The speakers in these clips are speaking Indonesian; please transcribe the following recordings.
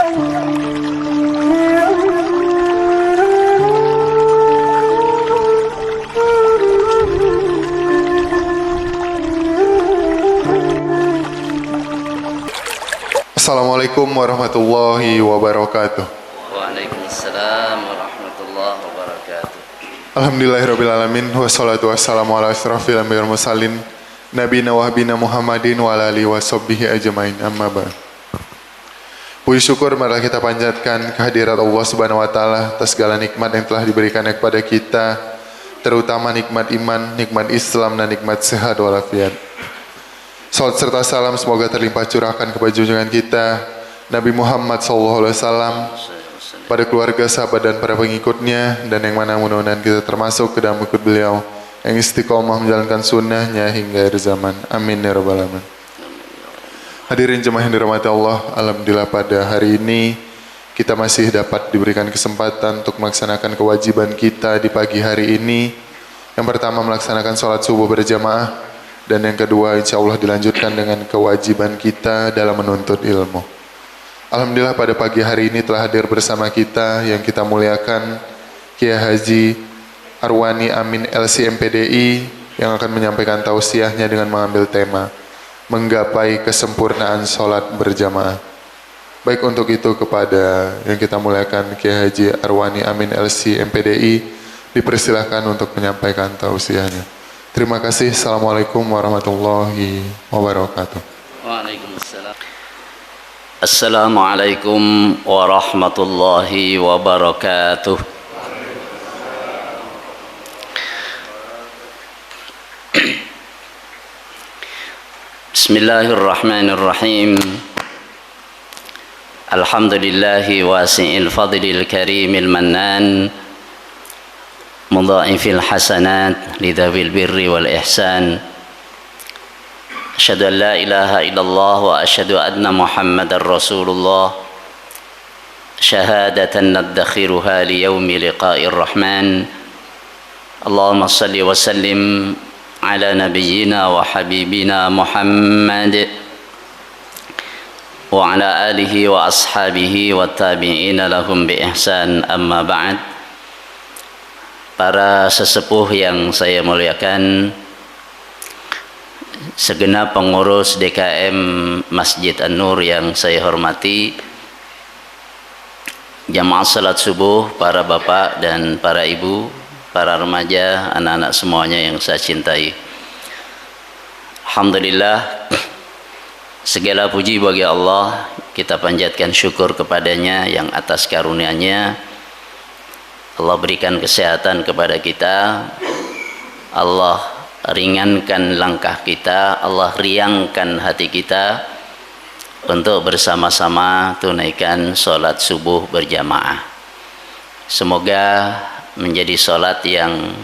Assalamualaikum warahmatullahi wabarakatuh. Waalaikumsalam warahmatullahi wabarakatuh. Alhamdulillahirrabbilalamin. Wassalatu wassalamu ala asrafil anbiya wal mursalin Nabina wa habina Muhammadin wa ala alihi wa sahbihi ajmain, amma ba'd. Puji syukur marilah kita panjatkan kehadirat Allah Subhanahu wa taala atas segala nikmat yang telah diberikan kepada kita, terutama nikmat iman, nikmat Islam dan nikmat sehat walafiat. Salat serta salam semoga terlimpah curahkan kepada junjungan kita Nabi Muhammad SAW, pada keluarga, sahabat dan para pengikutnya, dan yang mana mudah-mudahan kita termasuk ke dalam ikut beliau yang istiqomah menjalankan sunnahnya hingga akhir zaman. Amin ya rabbal alamin. Hadirin jemaah yang dirahmati Allah, alhamdulillah pada hari ini kita masih dapat diberikan kesempatan untuk melaksanakan kewajiban kita di pagi hari ini. Yang pertama melaksanakan sholat subuh berjamaah, dan yang kedua insya Allah dilanjutkan dengan kewajiban kita dalam menuntut ilmu. Alhamdulillah pada pagi hari ini telah hadir bersama kita yang kita muliakan Kiai Haji Arwani Amin LC MPDI yang akan menyampaikan tausiahnya dengan mengambil tema menggapai kesempurnaan sholat berjamaah. Baik, untuk itu kepada yang kita muliakan Kiai Haji Arwani Amin LC MPDI dipersilahkan untuk menyampaikan tausiahnya. Terima kasih. Assalamualaikum warahmatullahi wabarakatuh. Waalaikumsalam. Assalamualaikum warahmatullahi wabarakatuh. Bismillahirrahmanirrahim. Alhamdulillahi wasi'il fadlil karimil mannan, mudha'ifil hasanat lidhawil birri wal ihsan. Asyhadu an la ilaha illallah wa asyhadu anna Muhammadar Rasulullah, syahadatan nadakhiruha li yaumi liqa'ir rahman. Allahumma salli wa sallim ala nabiyyina wa habibina Muhammad wa ala alihi wa ashabihi wa tabi'ina lahum bi ihsan, amma ba'd. Para sesepuh yang saya muliakan, segenap pengurus DKM Masjid An-Nur yang saya hormati, jamaah salat subuh, para bapak dan para ibu, para remaja, anak-anak semuanya yang saya cintai. Alhamdulillah, segala puji bagi Allah, kita panjatkan syukur kepadanya yang atas karunia-Nya. Allah berikan kesehatan kepada kita, Allah ringankan langkah kita, Allah riangkan hati kita untuk bersama-sama tunaikan sholat subuh berjamaah. Semoga menjadi sholat yang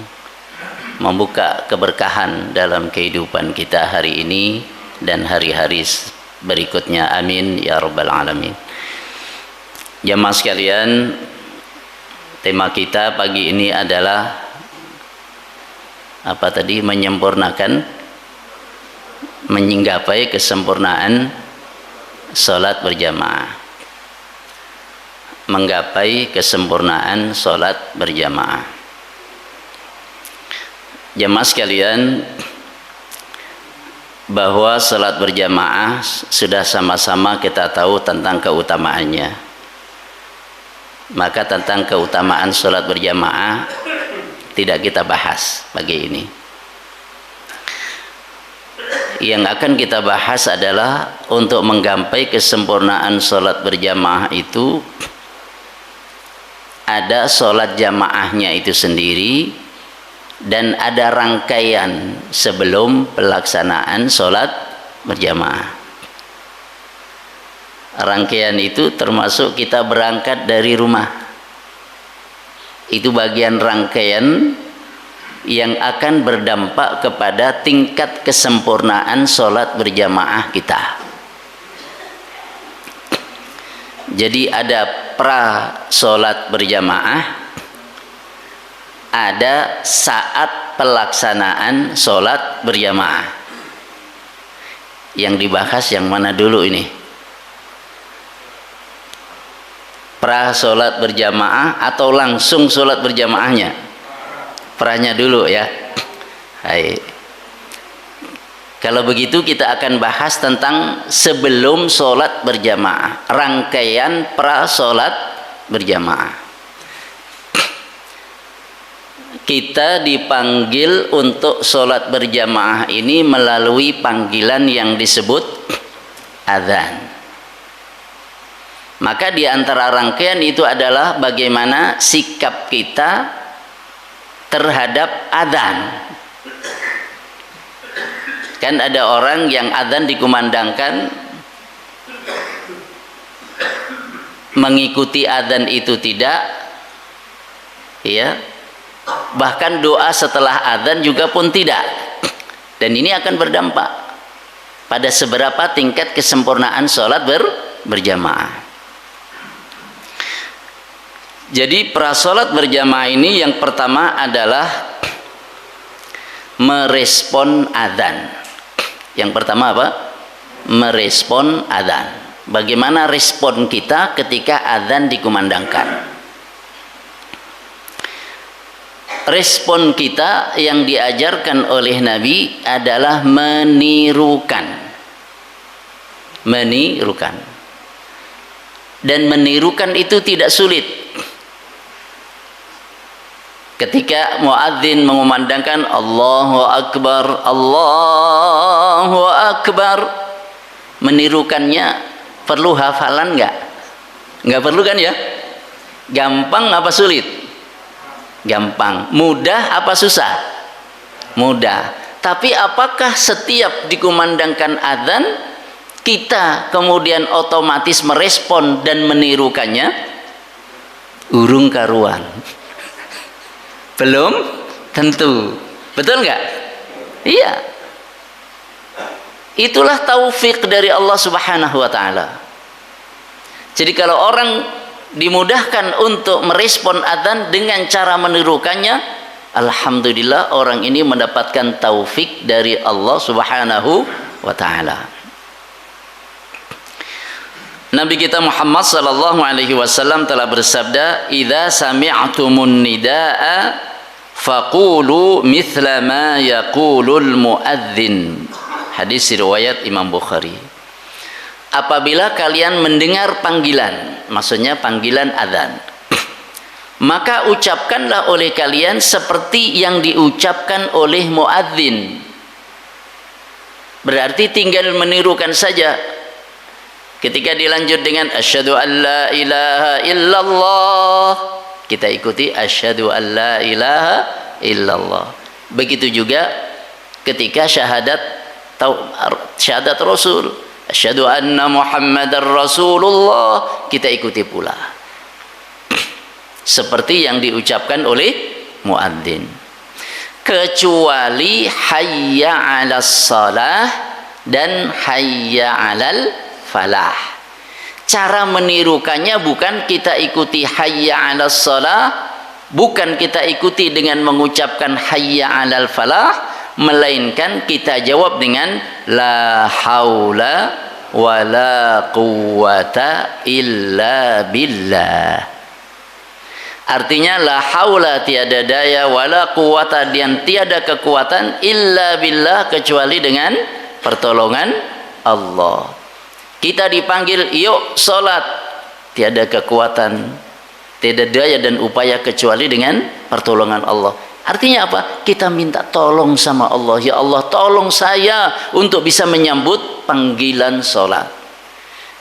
membuka keberkahan dalam kehidupan kita hari ini dan hari-hari berikutnya. Amin ya rabbal alamin. Jamaah sekalian, tema kita pagi ini adalah apa tadi? Menggapai kesempurnaan sholat berjamaah. Menggapai kesempurnaan sholat berjamaah. Jamaah sekalian, bahwa sholat berjamaah sudah sama-sama kita tahu tentang keutamaannya. Maka tentang keutamaan sholat berjamaah tidak kita bahas pagi ini. Yang akan kita bahas adalah untuk menggapai kesempurnaan sholat berjamaah itu ada sholat jamaahnya itu sendiri, dan ada rangkaian sebelum pelaksanaan sholat berjamaah. Rangkaian itu termasuk kita berangkat dari rumah. Itu bagian rangkaian yang akan berdampak kepada tingkat kesempurnaan sholat berjamaah kita. Jadi ada pra sholat berjamaah, ada saat pelaksanaan sholat berjamaah. Yang dibahas yang mana dulu ini? pra sholat berjamaah atau langsung sholat berjamaahnya? Pranya dulu ya. Hai. Kalau begitu kita akan bahas tentang sebelum sholat berjamaah, rangkaian pra sholat berjamaah. Kita dipanggil untuk sholat berjamaah ini melalui panggilan yang disebut adzan. Maka di antara rangkaian itu adalah bagaimana sikap kita terhadap adzan. Kan ada orang yang adzan dikumandangkan, mengikuti adzan itu tidak, ya. Bahkan doa setelah adzan juga pun tidak. Dan ini akan berdampak pada seberapa tingkat kesempurnaan sholat berjamaah. Jadi prasolat berjamaah ini yang pertama adalah merespon adzan. Yang pertama apa? Merespon adzan. Bagaimana respon kita ketika adzan dikumandangkan? Respon kita yang diajarkan oleh Nabi adalah menirukan. Menirukan. Dan menirukan itu tidak sulit. Ketika muadzin mengumandangkan Allahu Akbar, Allahu Akbar, menirukannya perlu hafalan nggak? Nggak perlu kan ya? Gampang apa sulit? Gampang. Mudah apa susah? Mudah. Tapi apakah setiap dikumandangkan adzan kita kemudian otomatis merespon dan menirukannya? Urung karuan. Belum tentu. Betul nggak? Iya. Itulah taufik dari Allah Subhanahu wa taala. Jadi kalau orang dimudahkan untuk merespon adzan dengan cara menirukannya, alhamdulillah orang ini mendapatkan taufik dari Allah Subhanahu wa taala. Nabi kita Muhammad sallallahu alaihi wasallam telah bersabda, "Idza sami'tumun nidaa faqulu mithla ma yaqulul muadzin." Hadis riwayat Imam Bukhari. Apabila kalian mendengar panggilan, maksudnya panggilan adzan, maka ucapkanlah oleh kalian seperti yang diucapkan oleh muadzin. Berarti tinggal menirukan saja. Ketika dilanjut dengan asyhadu an la ilaha illallah, kita ikuti asyhadu an la ilaha illallah. Begitu juga ketika syahadat Rasul, asyhadu anna Muhammadar Rasulullah, kita ikuti pula seperti yang diucapkan oleh muadzin, kecuali hayya 'alas shalah dan hayya 'alal falah. Cara menirukannya bukan kita ikuti hayya 'alas shalah, bukan kita ikuti dengan mengucapkan hayya 'alal falah, melainkan kita jawab dengan la haula wala quwwata illa billah. Artinya la haula tiada daya, wala quwwata dan tiada kekuatan, illa billah kecuali dengan pertolongan Allah. Kita dipanggil yuk salat, tiada kekuatan, tiada daya dan upaya kecuali dengan pertolongan Allah. Artinya apa? Kita minta tolong sama Allah. Ya Allah, tolong saya untuk bisa menyambut panggilan salat.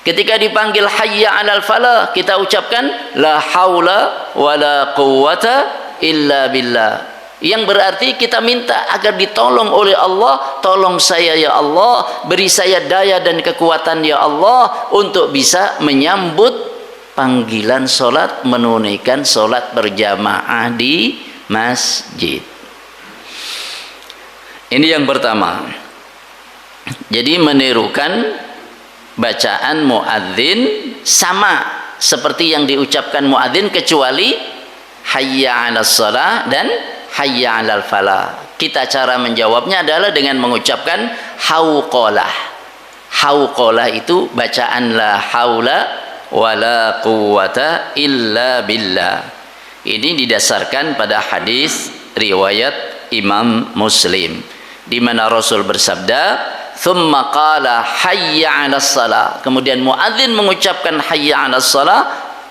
Ketika dipanggil hayya 'alal falah, kita ucapkan la haula wala quwwata illa billah. Yang berarti kita minta agar ditolong oleh Allah. Tolong saya ya Allah, beri saya daya dan kekuatan ya Allah untuk bisa menyambut panggilan salat, menunaikan salat berjamaah di masjid. Ini yang pertama. Jadi menirukan bacaan muadzin sama seperti yang diucapkan muadzin, kecuali hayya 'alas shalah dan hayya 'alal falah. Kita cara menjawabnya adalah dengan mengucapkan hauqalah. Hauqalah itu bacaan la haula wala quwwata illa billah. Ini didasarkan pada hadis riwayat Imam Muslim di mana Rasul bersabda, "Tsumma qala hayya 'alas shalah." Kemudian muadzin mengucapkan hayya 'alas shalah,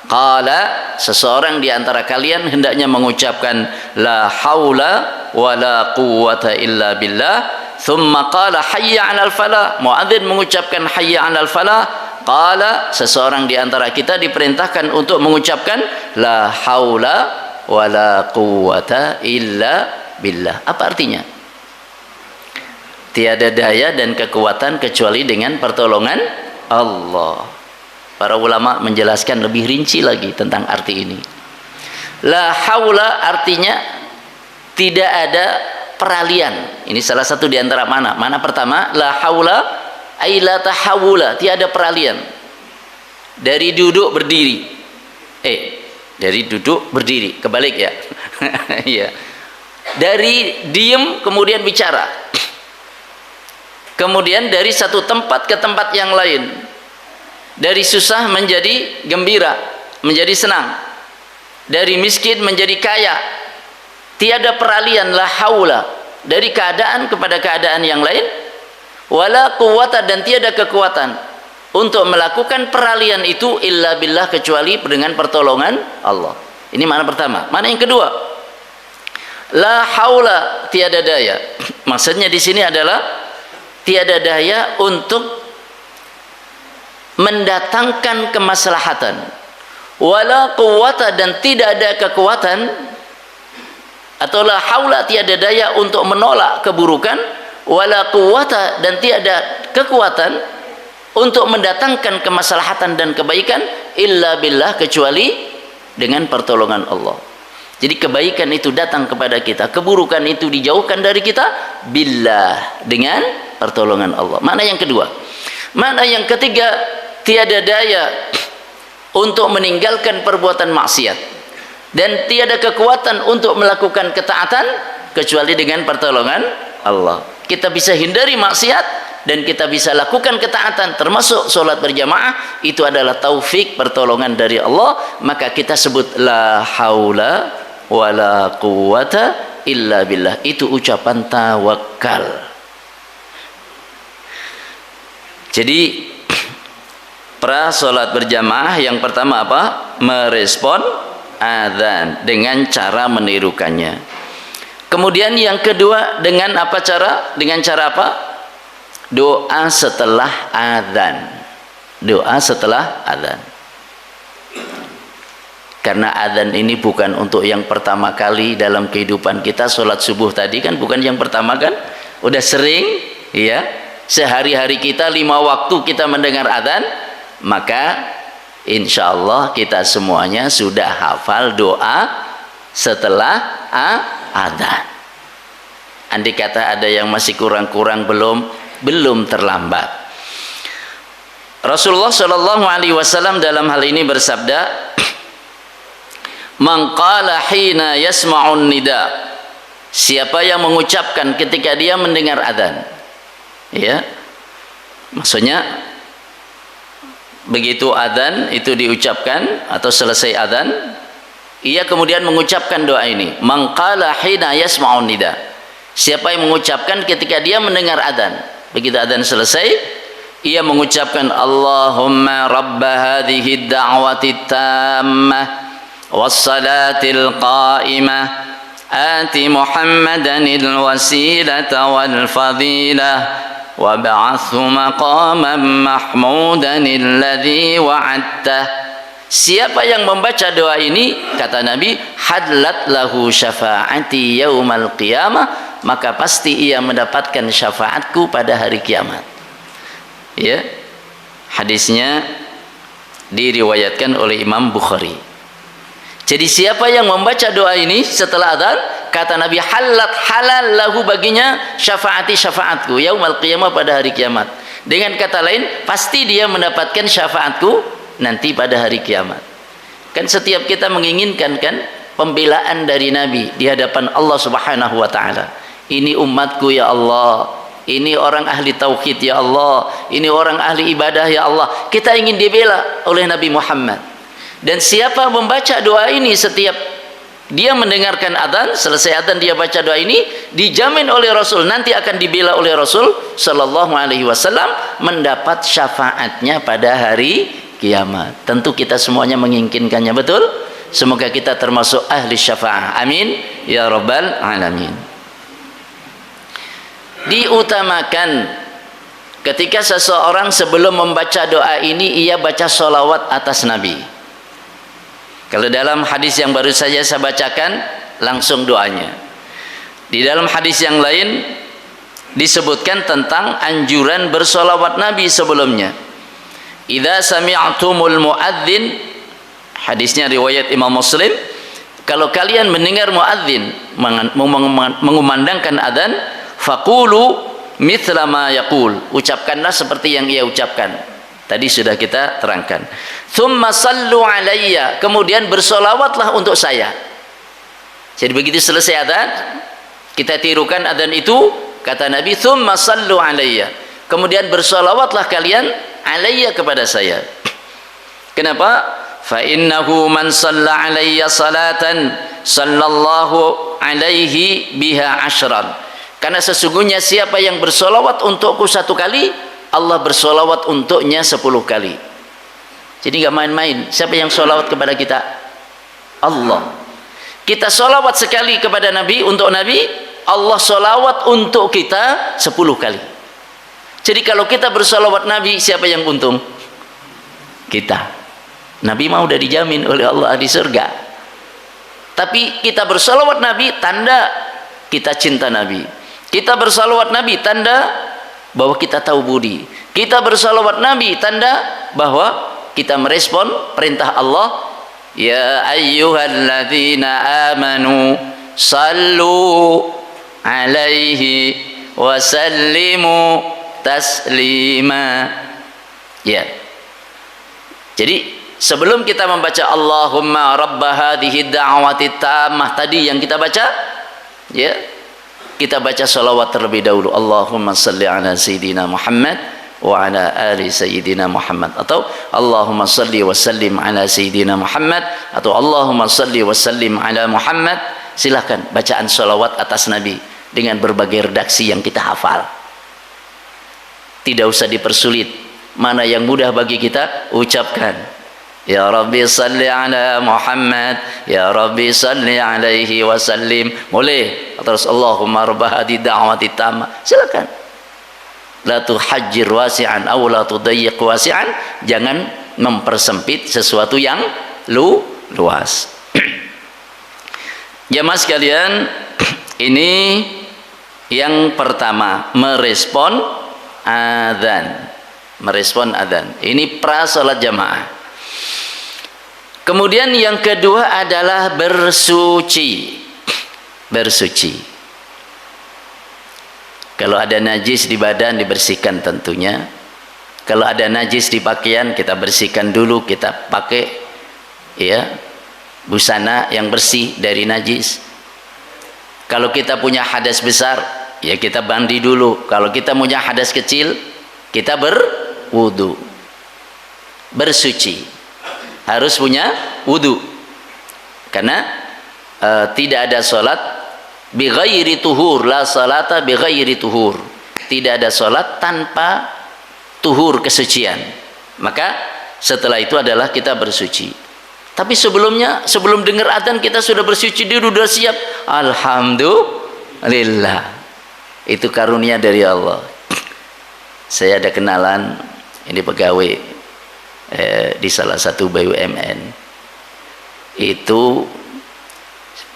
qala, seseorang di antara kalian hendaknya mengucapkan la haula wala quwwata illa billah. Tsumma qala hayya 'alal falah. Muadzin mengucapkan hayya 'alal falah, qala, seseorang di antara kita diperintahkan untuk mengucapkan la haula wala quwwata illa billah. Apa artinya? Tiada daya dan kekuatan kecuali dengan pertolongan Allah. Para ulama menjelaskan lebih rinci lagi tentang arti ini. La haula artinya tidak ada peralihan. Ini salah satu di antara mana. Mana pertama, la haula ay la tahawula, tiada peralihan. Dari duduk berdiri. Dari duduk berdiri, kebalik ya. Iya. Dari diem kemudian bicara. Kemudian dari satu tempat ke tempat yang lain. Dari susah menjadi gembira, menjadi senang. Dari miskin menjadi kaya. Tiada peralihan, la haula, dari keadaan kepada keadaan yang lain, wala quwwata, dan tiada kekuatan untuk melakukan peralihan itu illa billah, kecuali dengan pertolongan Allah. Ini makna pertama. Makna yang kedua, la haula, tiada daya. Maksudnya di sini adalah tiada daya untuk mendatangkan kemaslahatan, wala quwwata, dan tidak ada kekuatan, atau la haula, tiada daya untuk menolak keburukan, wala quwwata, dan tiada kekuatan untuk mendatangkan kemaslahatan dan kebaikan illa billah, kecuali dengan pertolongan Allah. Jadi kebaikan itu datang kepada kita, keburukan itu dijauhkan dari kita billah, dengan pertolongan Allah. Makna yang kedua. Makna yang ketiga, tiada daya untuk meninggalkan perbuatan maksiat dan tiada kekuatan untuk melakukan ketaatan kecuali dengan pertolongan Allah. Kita bisa hindari maksiat dan kita bisa lakukan ketaatan, termasuk sholat berjamaah. Itu adalah taufik, pertolongan dari Allah. Maka kita sebut la haula wala quwwata illa billah. Itu ucapan tawakal. Jadi pra sholat berjamaah yang pertama apa? Merespon adzan dengan cara menirukannya. Kemudian yang kedua, dengan apa cara? Dengan cara apa? Doa setelah adzan. Doa setelah adzan. Karena adzan ini bukan untuk yang pertama kali dalam kehidupan kita. Sholat subuh tadi kan bukan yang pertama kan? Udah sering, ya. Sehari-hari kita 5 waktu kita mendengar adzan, maka insya Allah kita semuanya sudah hafal doa setelah adzan. Andai kata ada yang masih kurang-kurang, belum terlambat. Rasulullah Shallallahu Alaihi Wasallam dalam hal ini bersabda, "Man qala hina yasma'un nida." Siapa yang mengucapkan ketika dia mendengar adzan, ya, maksudnya begitu adzan itu diucapkan atau selesai adzan, ia kemudian mengucapkan doa ini, "Man qala hina yasma'un nida." Siapa yang mengucapkan ketika dia mendengar adzan, begitu adzan selesai, ia mengucapkan, "Allahumma rabba hadhihi ad-da'wati tammah was-salatil qa'imah ati Muhammadanil wasilata wal fadilah wab'athu maqaman mahmudan alladhi wa'adtah." Siapa yang membaca doa ini, kata Nabi, hadlat lahu syafa'ati yaumal qiyamah, maka pasti ia mendapatkan syafaatku pada hari kiamat. Ya, hadisnya diriwayatkan oleh Imam Bukhari. Jadi siapa yang membaca doa ini setelah adzan, kata Nabi, halal lahu baginya syafaati, syafaatku yaumal qiyamah, pada hari kiamat. Dengan kata lain, pasti dia mendapatkan syafaatku nanti pada hari kiamat. Kan setiap kita menginginkan kan pembelaan dari Nabi di hadapan Allah Subhanahu wa taala. Ini umatku ya Allah, ini orang ahli tauhid ya Allah, ini orang ahli ibadah ya Allah. Kita ingin dibela oleh Nabi Muhammad. Dan siapa membaca doa ini setiap dia mendengarkan adzan, selesai adzan dia baca doa ini, dijamin oleh Rasul nanti akan dibela oleh Rasul sallallahu alaihi wasallam, mendapat syafaatnya pada hari kiamat. Tentu kita semuanya menginginkannya, betul? Semoga kita termasuk ahli syafaat. Amin ya rabbal alamin. Diutamakan ketika seseorang sebelum membaca doa ini ia baca sholawat atas Nabi. Kalau dalam hadis yang baru saja saya bacakan langsung doanya. Di dalam hadis yang lain disebutkan tentang anjuran bersolawat Nabi sebelumnya. Idza sami'tumul muadzin, hadisnya riwayat Imam Muslim, kalau kalian mendengar muadzin mengumandangkan adzan, faqulu mithla ma yaqul, ucapkanlah seperti yang ia ucapkan. Tadi sudah kita terangkan. Tsumma sallu alayya, kemudian bersolawatlah untuk saya. Jadi begitu selesai adzan, kita tirukan adzan itu, kata Nabi, tsumma sallu alayya, kemudian bersolawatlah kalian alayya kepada saya. Kenapa? Fa innahu man shalla alayya salatan sallallahu alaihi biha asyran. Karena sesungguhnya siapa yang bersolawat untukku satu kali, Allah bersolawat untuknya 10 kali. Jadi nggak main-main. Siapa yang solawat kepada kita? Allah. Kita solawat sekali kepada Nabi, untuk Nabi, Allah solawat untuk kita 10 kali. Jadi kalau kita bersolawat Nabi, siapa yang untung? Kita. Nabi mau udah dijamin oleh Allah di surga. Tapi kita bersolawat Nabi, tanda kita cinta Nabi. Kita bersolawat Nabi, tanda bahwa kita tahu budi. Kita bersalawat Nabi, tanda bahwa kita merespon perintah Allah, ya ayyuhalladzina amanu sallu alaihi wa sallimu taslima. Ya. Jadi sebelum kita membaca Allahumma rabba hadhihi da'wati tammah tadi yang kita baca, ya, kita baca salawat terlebih dahulu. Allahumma salli ala sayyidina Muhammad wa ala ali sayyidina Muhammad, atau Allahumma salli wa sallim ala sayyidina Muhammad, atau Allahumma salli wa sallim ala Muhammad. Silahkan bacaan salawat atas Nabi dengan berbagai redaksi yang kita hafal. Tidak usah dipersulit. Mana yang mudah bagi kita, ucapkan. Ya Rabbi salli ala Muhammad, Ya Rabbi salli alaihi wa sallim. Boleh. Terus Allahumma rabba hadhihi da'wati tammah. Silakan. La tuhajjir wasi'an aw la tudayyiq wasi'an. Jangan mempersempit sesuatu yang luas. Jamaah sekalian, ini yang pertama, merespon adzan. Merespon adzan. Ini pra salat jamaah. Kemudian yang kedua adalah bersuci. Bersuci. Kalau ada najis di badan dibersihkan tentunya. Kalau ada najis di pakaian kita bersihkan dulu, kita pakai ya busana yang bersih dari najis. Kalau kita punya hadas besar, ya kita mandi dulu. Kalau kita punya hadas kecil, kita berwudu. Bersuci. Harus punya wudu, karena tidak ada salat bi ghairi tuhur, la salata bi ghairi tuhur. Tidak ada salat tanpa tuhur, kesucian. Maka setelah itu adalah kita bersuci. Tapi sebelumnya, sebelum dengar adzan kita sudah bersuci dulu, sudah siap. Alhamdulillah. Itu karunia dari Allah. Saya ada kenalan, ini pegawai di salah satu BUMN, itu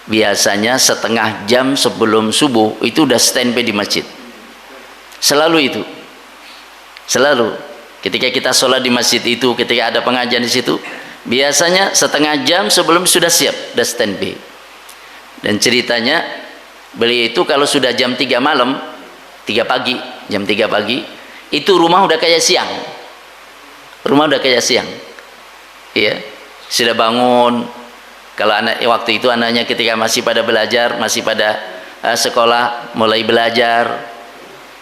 biasanya setengah jam sebelum subuh itu udah standby di masjid. Selalu itu, selalu ketika kita sholat di masjid itu, ketika ada pengajian di situ, biasanya setengah jam sebelum sudah siap, udah standby. Dan ceritanya beliau itu kalau sudah jam 3 malam, 3 pagi, jam 3 pagi itu rumah udah kayak siang. Rumah udah kayak siang, iya, sudah bangun. Kalau anak waktu itu anaknya ketika masih pada belajar, masih pada sekolah, mulai belajar,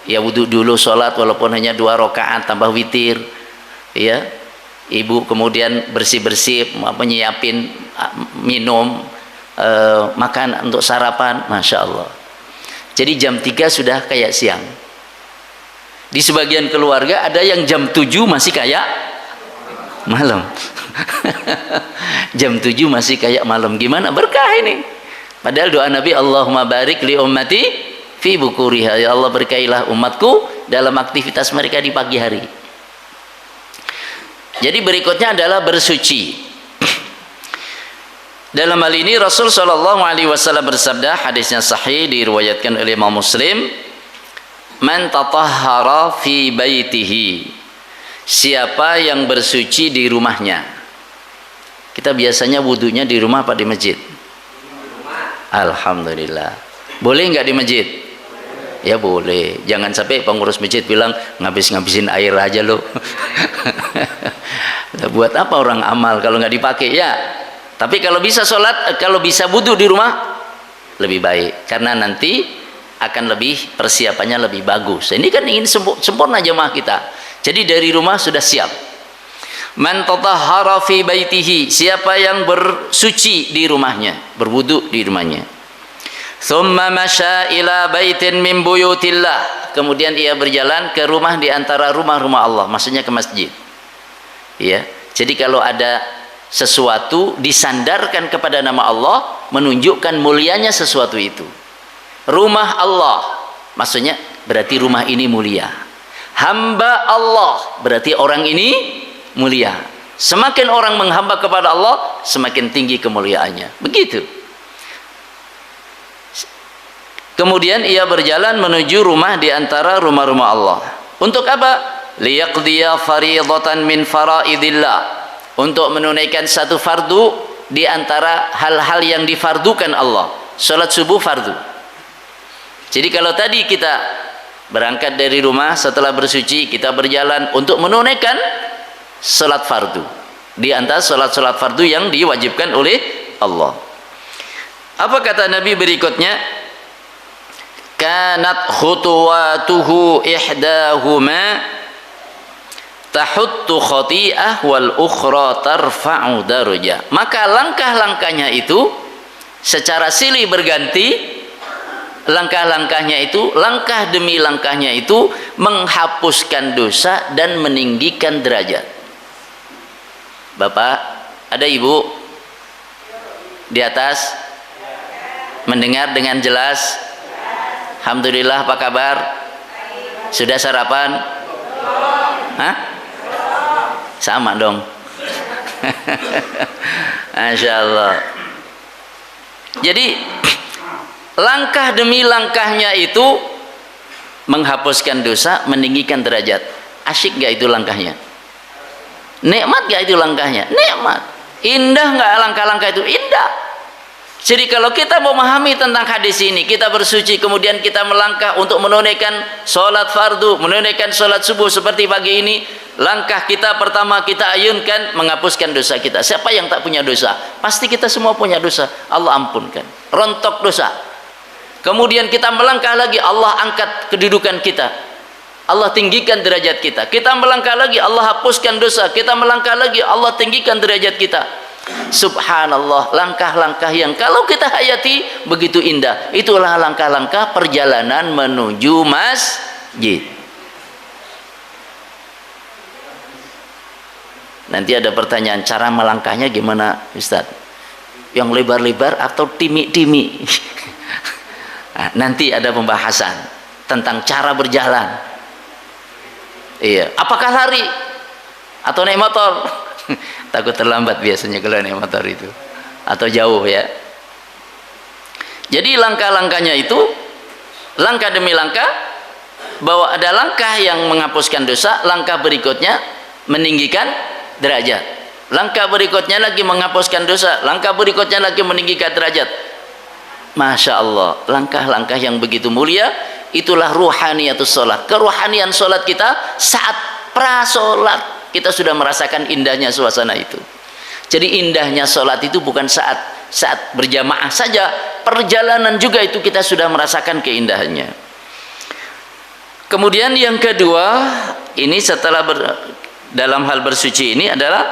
ya wudhu dulu, sholat walaupun hanya 2 rakaat tambah witir, ya. Ibu kemudian bersih-bersih, menyiapin minum, makan untuk sarapan, Masya Allah. Jadi jam 3 sudah kayak siang. Di sebagian keluarga ada yang jam 7 masih kayak malam. Jam 7 masih kayak malam. Gimana? Berkah ini. Padahal doa Nabi, Allahumma barik li ummati fi bukuriha. Ya Allah, berkailah umatku dalam aktivitas mereka di pagi hari. Jadi berikutnya adalah bersuci. Dalam hal ini Rasul sallallahu alaihi wasallam bersabda, hadisnya sahih diriwayatkan oleh Imam Muslim, man tatahhara fi baitihi, siapa yang bersuci di rumahnya. Kita biasanya wudunya di rumah apa di masjid? Alhamdulillah. Boleh nggak di masjid? Ya boleh. Jangan sampai pengurus masjid bilang ngabis-ngabisin air aja lo. Buat apa orang amal kalau nggak dipakai ya? Tapi kalau bisa sholat, kalau bisa wudu di rumah lebih baik, karena nanti akan lebih persiapannya lebih bagus. Ini kan ingin sempurna jemaah kita. Jadi dari rumah sudah siap. Man tatahhara fi baitihi, siapa yang bersuci di rumahnya, berwudu di rumahnya. Thumma masya ila baitin min buyutillah, kemudian ia berjalan ke rumah di antara rumah-rumah Allah, maksudnya ke masjid. Ya. Jadi kalau ada sesuatu disandarkan kepada nama Allah, menunjukkan mulianya sesuatu itu. Rumah Allah, maksudnya berarti rumah ini mulia. Hamba Allah, berarti orang ini mulia. Semakin orang menghamba kepada Allah, semakin tinggi kemuliaannya. Begitu. Kemudian ia berjalan menuju rumah di antara rumah-rumah Allah. Untuk apa? Liyaqdiya fariidatan min faraidillah. Untuk menunaikan satu fardu di antara hal-hal yang difardukan Allah. Salat subuh fardu. Jadi kalau tadi kita berangkat dari rumah, setelah bersuci kita berjalan untuk menunaikan salat fardu di antara salat-salat fardu yang diwajibkan oleh Allah. Apa kata Nabi berikutnya? Kanat khutuwatuhu ihdahuma tahuttu khati'ah wal ukhra tarfa'u darajah. Maka langkah-langkahnya itu secara silih berganti. Langkah-langkahnya itu, langkah demi langkahnya itu menghapuskan dosa dan meninggikan derajat. Bapak, ada ibu di atas? Mendengar dengan jelas? Alhamdulillah, apa kabar? Sudah sarapan? Hah? Sama dong. Masya Allah. Jadi langkah demi langkahnya itu menghapuskan dosa, meninggikan derajat. Asyik gak itu langkahnya? Nikmat gak itu langkahnya? Nikmat. Indah gak langkah-langkah itu? Indah. Jadi kalau kita memahami tentang hadis ini, kita bersuci, kemudian kita melangkah untuk menunaikan sholat fardu, menunaikan sholat subuh seperti pagi ini, langkah kita pertama kita ayunkan menghapuskan dosa kita. Siapa yang tak punya dosa? Pasti kita semua punya dosa. Allah ampunkan. Rontok dosa. Kemudian kita melangkah lagi, Allah angkat kedudukan kita, Allah tinggikan derajat kita. Kita melangkah lagi, Allah hapuskan dosa. Kita melangkah lagi, Allah tinggikan derajat kita. Subhanallah, langkah-langkah yang kalau kita hayati begitu indah. Itulah langkah-langkah perjalanan menuju masjid. Nanti ada pertanyaan, cara melangkahnya gimana Ustaz? Yang lebar-lebar atau timi-timi? Nah, nanti ada pembahasan tentang cara berjalan. Iya, apakah lari atau naik motor? Takut terlambat biasanya kalau naik motor itu, atau jauh ya. Jadi langkah-langkahnya itu langkah demi langkah, bahwa ada langkah yang menghapuskan dosa, langkah berikutnya meninggikan derajat, langkah berikutnya lagi menghapuskan dosa, langkah berikutnya lagi meninggikan derajat. Masya Allah, langkah-langkah yang begitu mulia. Itulah ruhaniyatus sholat. Keruhanian sholat kita saat prasolat, kita sudah merasakan indahnya suasana itu. Jadi indahnya sholat itu bukan saat berjamaah saja, perjalanan juga itu kita sudah merasakan keindahannya. Kemudian yang kedua, ini setelah dalam hal bersuci ini adalah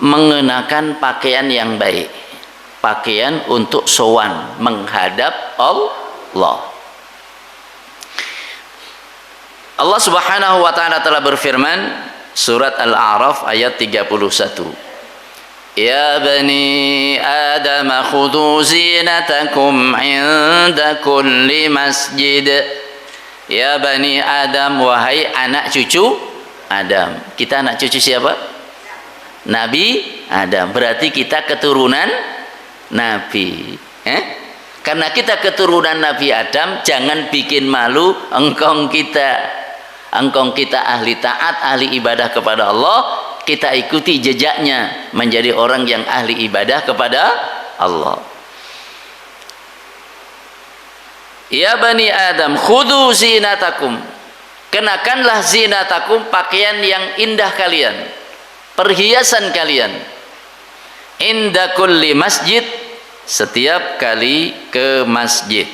mengenakan pakaian yang baik, pakaian untuk sowan menghadap Allah. Allah Subhanahu wa taala telah berfirman surat Al-A'raf ayat 31. Ya bani Adam khudhu zinatakum 'inda kulli masjid. Ya bani Adam, wahai anak cucu Adam. Kita anak cucu siapa? Nabi Adam. Berarti kita keturunan Nabi. Karena kita keturunan Nabi Adam, jangan bikin malu engkong kita. Engkong kita ahli taat, ahli ibadah kepada Allah, kita ikuti jejaknya menjadi orang yang ahli ibadah kepada Allah. Ya bani Adam khudhu zinatakum, kenakanlah zinatakum, pakaian yang indah kalian, perhiasan kalian, inda kulli masjid, setiap kali ke masjid.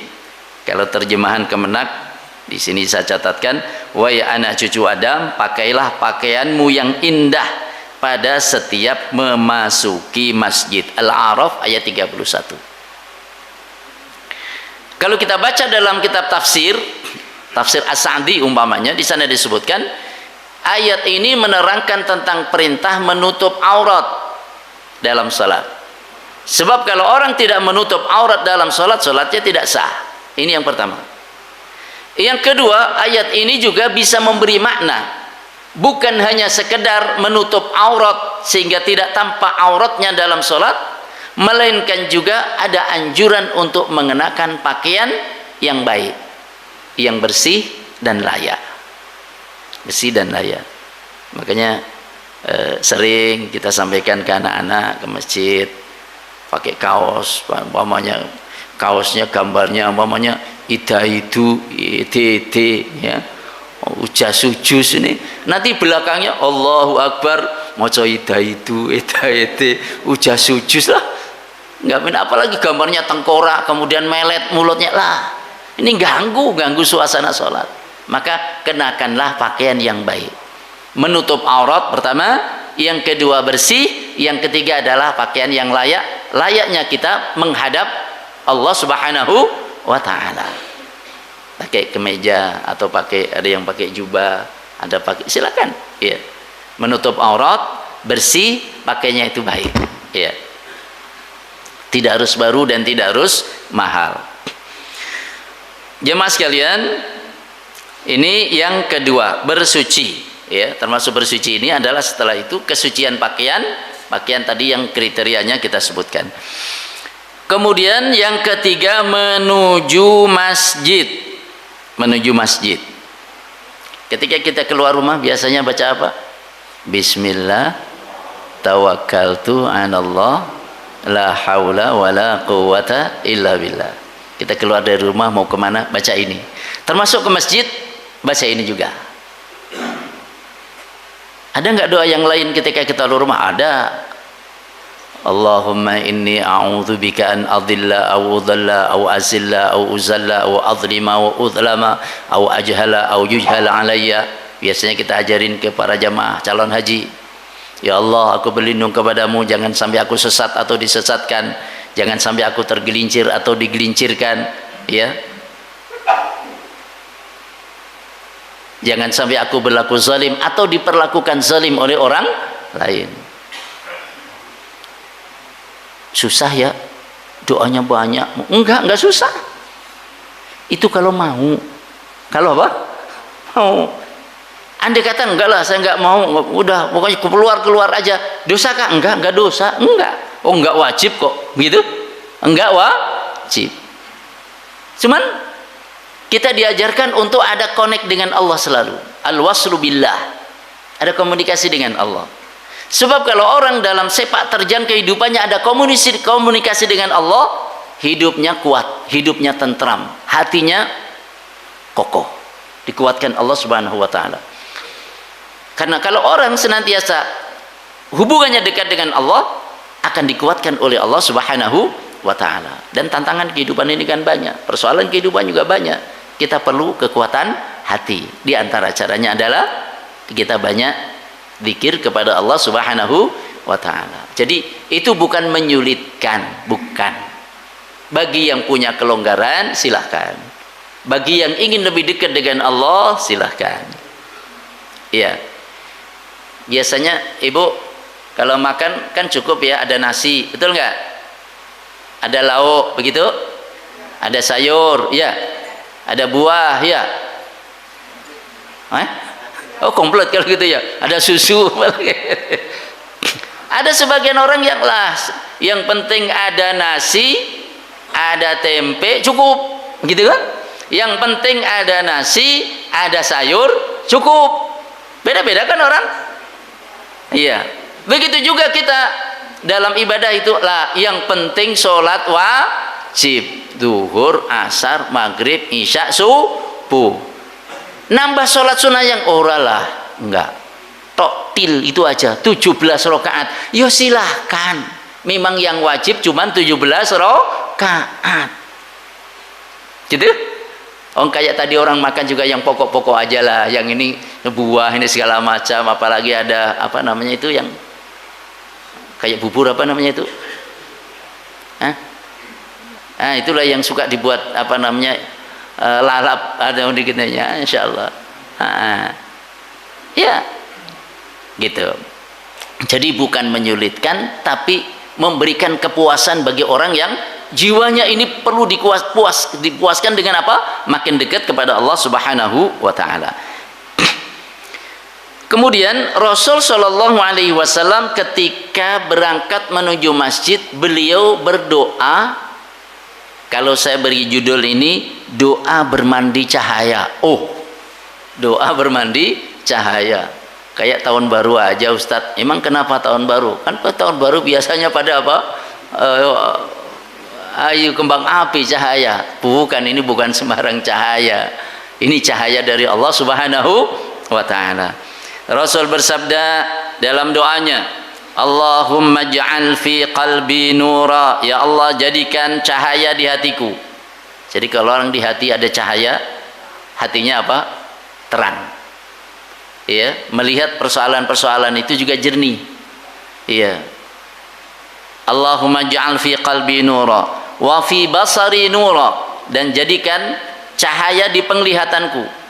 Kalau terjemahan Kemenak di sini saya catatkan, wahai anak cucu Adam, pakailah pakaianmu yang indah pada setiap memasuki masjid. Al-A'raf ayat 31. Kalau kita baca dalam kitab tafsir As-Sa'di umpamanya, di sana disebutkan ayat ini menerangkan tentang perintah menutup aurat dalam salat. Sebab kalau orang tidak menutup aurat dalam salat, salatnya tidak sah. Ini yang pertama. Yang kedua, ayat ini juga bisa memberi makna, bukan hanya sekedar menutup aurat sehingga tidak tampak auratnya dalam salat, melainkan juga ada anjuran untuk mengenakan pakaian yang baik, yang bersih dan layak. Bersih dan layak. Makanya sering kita sampaikan ke anak-anak ke masjid, pakai kaos, umpamanya kaosnya gambarnya umpamanya ida itu ya, ujas ujus ini, nanti belakangnya Allahu Akbar, maca ida itu ujas ujus lah, nggak benar. Apalagi gambarnya tengkorak kemudian melet mulutnya lah, ini ganggu suasana sholat. Maka kenakanlah pakaian yang baik, menutup aurat pertama, yang kedua bersih, yang ketiga adalah pakaian yang layaknya kita menghadap Allah Subhanahu wa ta'ala. Pakai kemeja atau ada yang pakai jubah, ada pakai, silakan ya. Menutup aurat, bersih, pakainya itu baik ya. Tidak harus baru dan tidak harus mahal. Jemaah sekalian, ini yang kedua, bersuci ya. Termasuk bersuci ini adalah setelah itu kesucian pakaian tadi yang kriterianya kita sebutkan. Kemudian yang ketiga, menuju masjid. Ketika kita keluar rumah biasanya baca apa? Bismillah tawakkaltu 'alallah la haula wala quwwata illa billah. Kita keluar dari rumah mau kemana, baca ini. Termasuk ke masjid, baca ini juga. Ada nggak doa yang lain ketika kita keluar rumah? Ada. Allahumma inni a'udzubika an adilla aw udalla aw azilla aw uzalla aw adlima aw udlama aw ajhala aw yujhala alayya. Biasanya kita ajarin ke para jamaah calon haji, ya Allah, aku berlindung kepadamu jangan sampai aku sesat atau disesatkan, jangan sampai aku tergelincir atau digelincirkan ya, jangan sampai aku berlaku zalim atau diperlakukan zalim oleh orang lain. Susah ya doanya banyak? Enggak susah. Itu kalau mau. Kalau apa? Mau. Andai kata enggak lah, saya enggak mau, udah pokoknya keluar aja. Dosa kah? Enggak dosa. Enggak. Oh, enggak wajib kok. Gitu? Enggak wajib. Cuman kita diajarkan untuk ada connect dengan Allah selalu. Al-waslu billah. Ada komunikasi dengan Allah. Sebab kalau orang dalam sepak terjang kehidupannya ada komunikasi dengan Allah, hidupnya kuat, hidupnya tentram, hatinya kokoh, dikuatkan Allah Subhanahu wa ta'ala. Karena kalau orang senantiasa hubungannya dekat dengan Allah, akan dikuatkan oleh Allah Subhanahu wa ta'ala. Dan tantangan kehidupan ini kan banyak, persoalan kehidupan juga banyak. kita perlu kekuatan hati. Di antara caranya adalah kita banyak zikir kepada Allah Subhanahu wa taala. Jadi itu bukan menyulitkan, bukan. Bagi yang punya kelonggaran silahkan. Bagi yang ingin lebih dekat dengan Allah silahkan. Iya. Biasanya ibu kalau makan kan cukup ya, ada nasi, betul nggak? Ada lauk, begitu? Ada sayur, ya. Ada buah, ya. Oh komplit kalau gitu ya. Ada susu. Ada sebagian orang yang penting ada nasi, ada tempe, cukup, gitu kan? Yang penting ada nasi, ada sayur, cukup. Beda-beda kan orang? Iya. Begitu juga kita dalam ibadah itu lah, yang penting sholat wajib, zuhur, asar, maghrib, isya, subuh. Nambah sholat sunnah yang oral lah, enggak. Tok til itu aja 17 rakaat. Yo silahkan. Memang yang wajib cuman 17 rakaat. Gitu? Oh kayak tadi orang makan juga yang pokok-pokok aja lah, yang ini buah ini segala macam, apalagi ada apa namanya itu yang kayak bubur apa namanya itu? Itulah yang suka dibuat apa namanya lalap ada dikitnya, insyaallah. Ya, gitu. Jadi bukan menyulitkan, tapi memberikan kepuasan bagi orang yang jiwanya ini perlu dipuaskan dengan apa? Makin dekat kepada Allah Subhanahu wa taala. Kemudian Rasul Shallallahu alaihi wasallam ketika berangkat menuju masjid, beliau berdoa. Kalau saya beri judul ini doa bermandi cahaya. Oh, doa bermandi cahaya. Kayak tahun baru aja Ustadz. Emang kenapa tahun baru? Kan tahun baru biasanya pada apa? Ayu kembang api cahaya. Bukan, ini bukan sembarang cahaya. Ini cahaya dari Allah Subhanahu wa taala. Rasul bersabda dalam doanya, Allahumma ja'al fi qalbi nura. Ya Allah, jadikan cahaya di hatiku. Jadi kalau orang di hati ada cahaya, hatinya apa? Terang. Ya, melihat persoalan-persoalan itu juga jernih. Iya. Allahumma ja'al fi qalbi nura wa fi basari nura, dan jadikan cahaya di penglihatanku.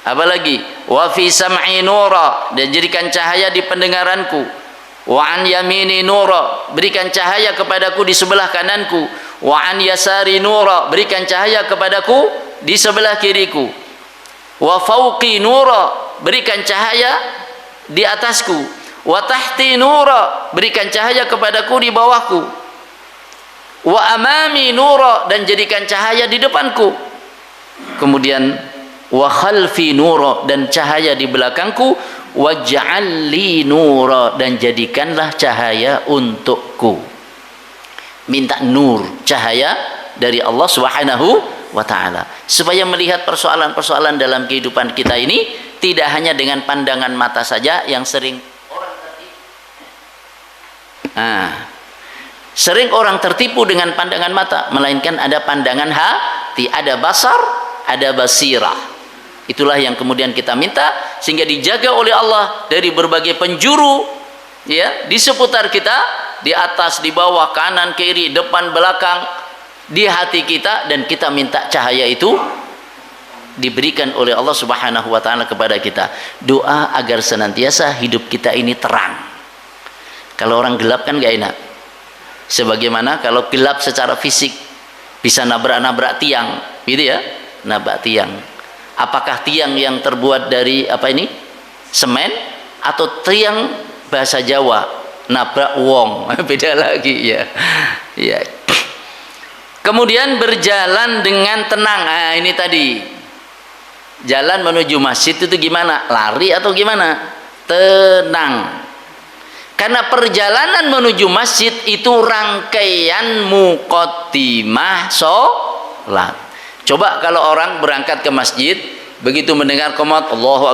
Apalagi wa fi sam'i nura, dan jadikan cahaya di pendengaranku. Wa an yamini nura, berikan cahaya kepadaku di sebelah kananku. Wa an yasari nura, berikan cahaya kepadaku di sebelah kiriku. Wa fauqi nura, berikan cahaya di atasku. Wa tahti nura, berikan cahaya kepadaku di bawahku. Wa amami nura, dan jadikan cahaya di depanku. Kemudian wa khalfi nura, dan cahaya di belakangku. Waj'al li nura, dan jadikanlah cahaya untukku. Minta nur, cahaya dari Allah Subhanahu wa taala, supaya melihat persoalan-persoalan dalam kehidupan kita ini tidak hanya dengan pandangan mata saja yang sering orang tertipu. Sering orang tertipu dengan pandangan mata, melainkan ada pandangan hati, ada basar, ada basirah. Itulah yang kemudian kita minta, sehingga dijaga oleh Allah dari berbagai penjuru ya di seputar kita, di atas, di bawah, kanan, kiri, depan, belakang, di hati kita, dan kita minta cahaya itu diberikan oleh Allah Subhanahu wa taala kepada kita. Doa agar senantiasa hidup kita ini terang. Kalau orang gelap kan gak enak. Sebagaimana kalau gelap secara fisik, bisa nabrak-nabrak tiang, gitu ya, nabrak tiang. Apakah tiang yang terbuat dari apa ini? Semen, atau tiang bahasa Jawa nabrak wong? Beda lagi ya. Ya. Kemudian berjalan dengan tenang. Ini tadi. Jalan menuju masjid itu gimana? Lari atau gimana? Tenang. Karena perjalanan menuju masjid itu rangkaian muqaddimah sholat. Coba kalau orang berangkat ke masjid, begitu mendengar qomat Allahu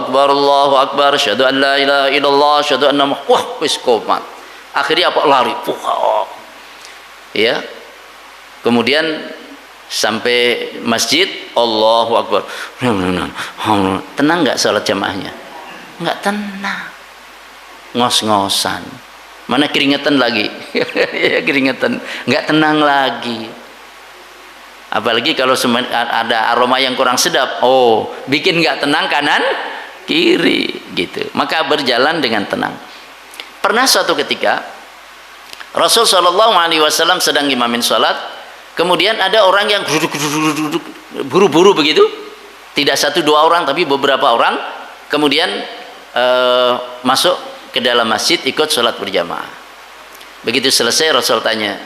Akbar, syahadu an la ilaha illallah, syahadu anna Muhammad, wis qomat. Akhirnya apa? Lari. Ya. Kemudian sampai masjid, Allahu Akbar. Tenang nggak sholat jamaahnya? Nggak tenang, ngos-ngosan. Mana keringetan lagi? Ya, keringetan, nggak tenang lagi. Apalagi kalau ada aroma yang kurang sedap, oh, bikin nggak tenang kanan kiri gitu. Maka berjalan dengan tenang. Pernah suatu ketika Rasul Shallallahu Alaihi Wasallam sedang imamin sholat, kemudian ada orang yang duduk buru-buru begitu, tidak satu dua orang tapi beberapa orang, kemudian masuk ke dalam masjid ikut sholat berjamaah. Begitu selesai Rasul tanya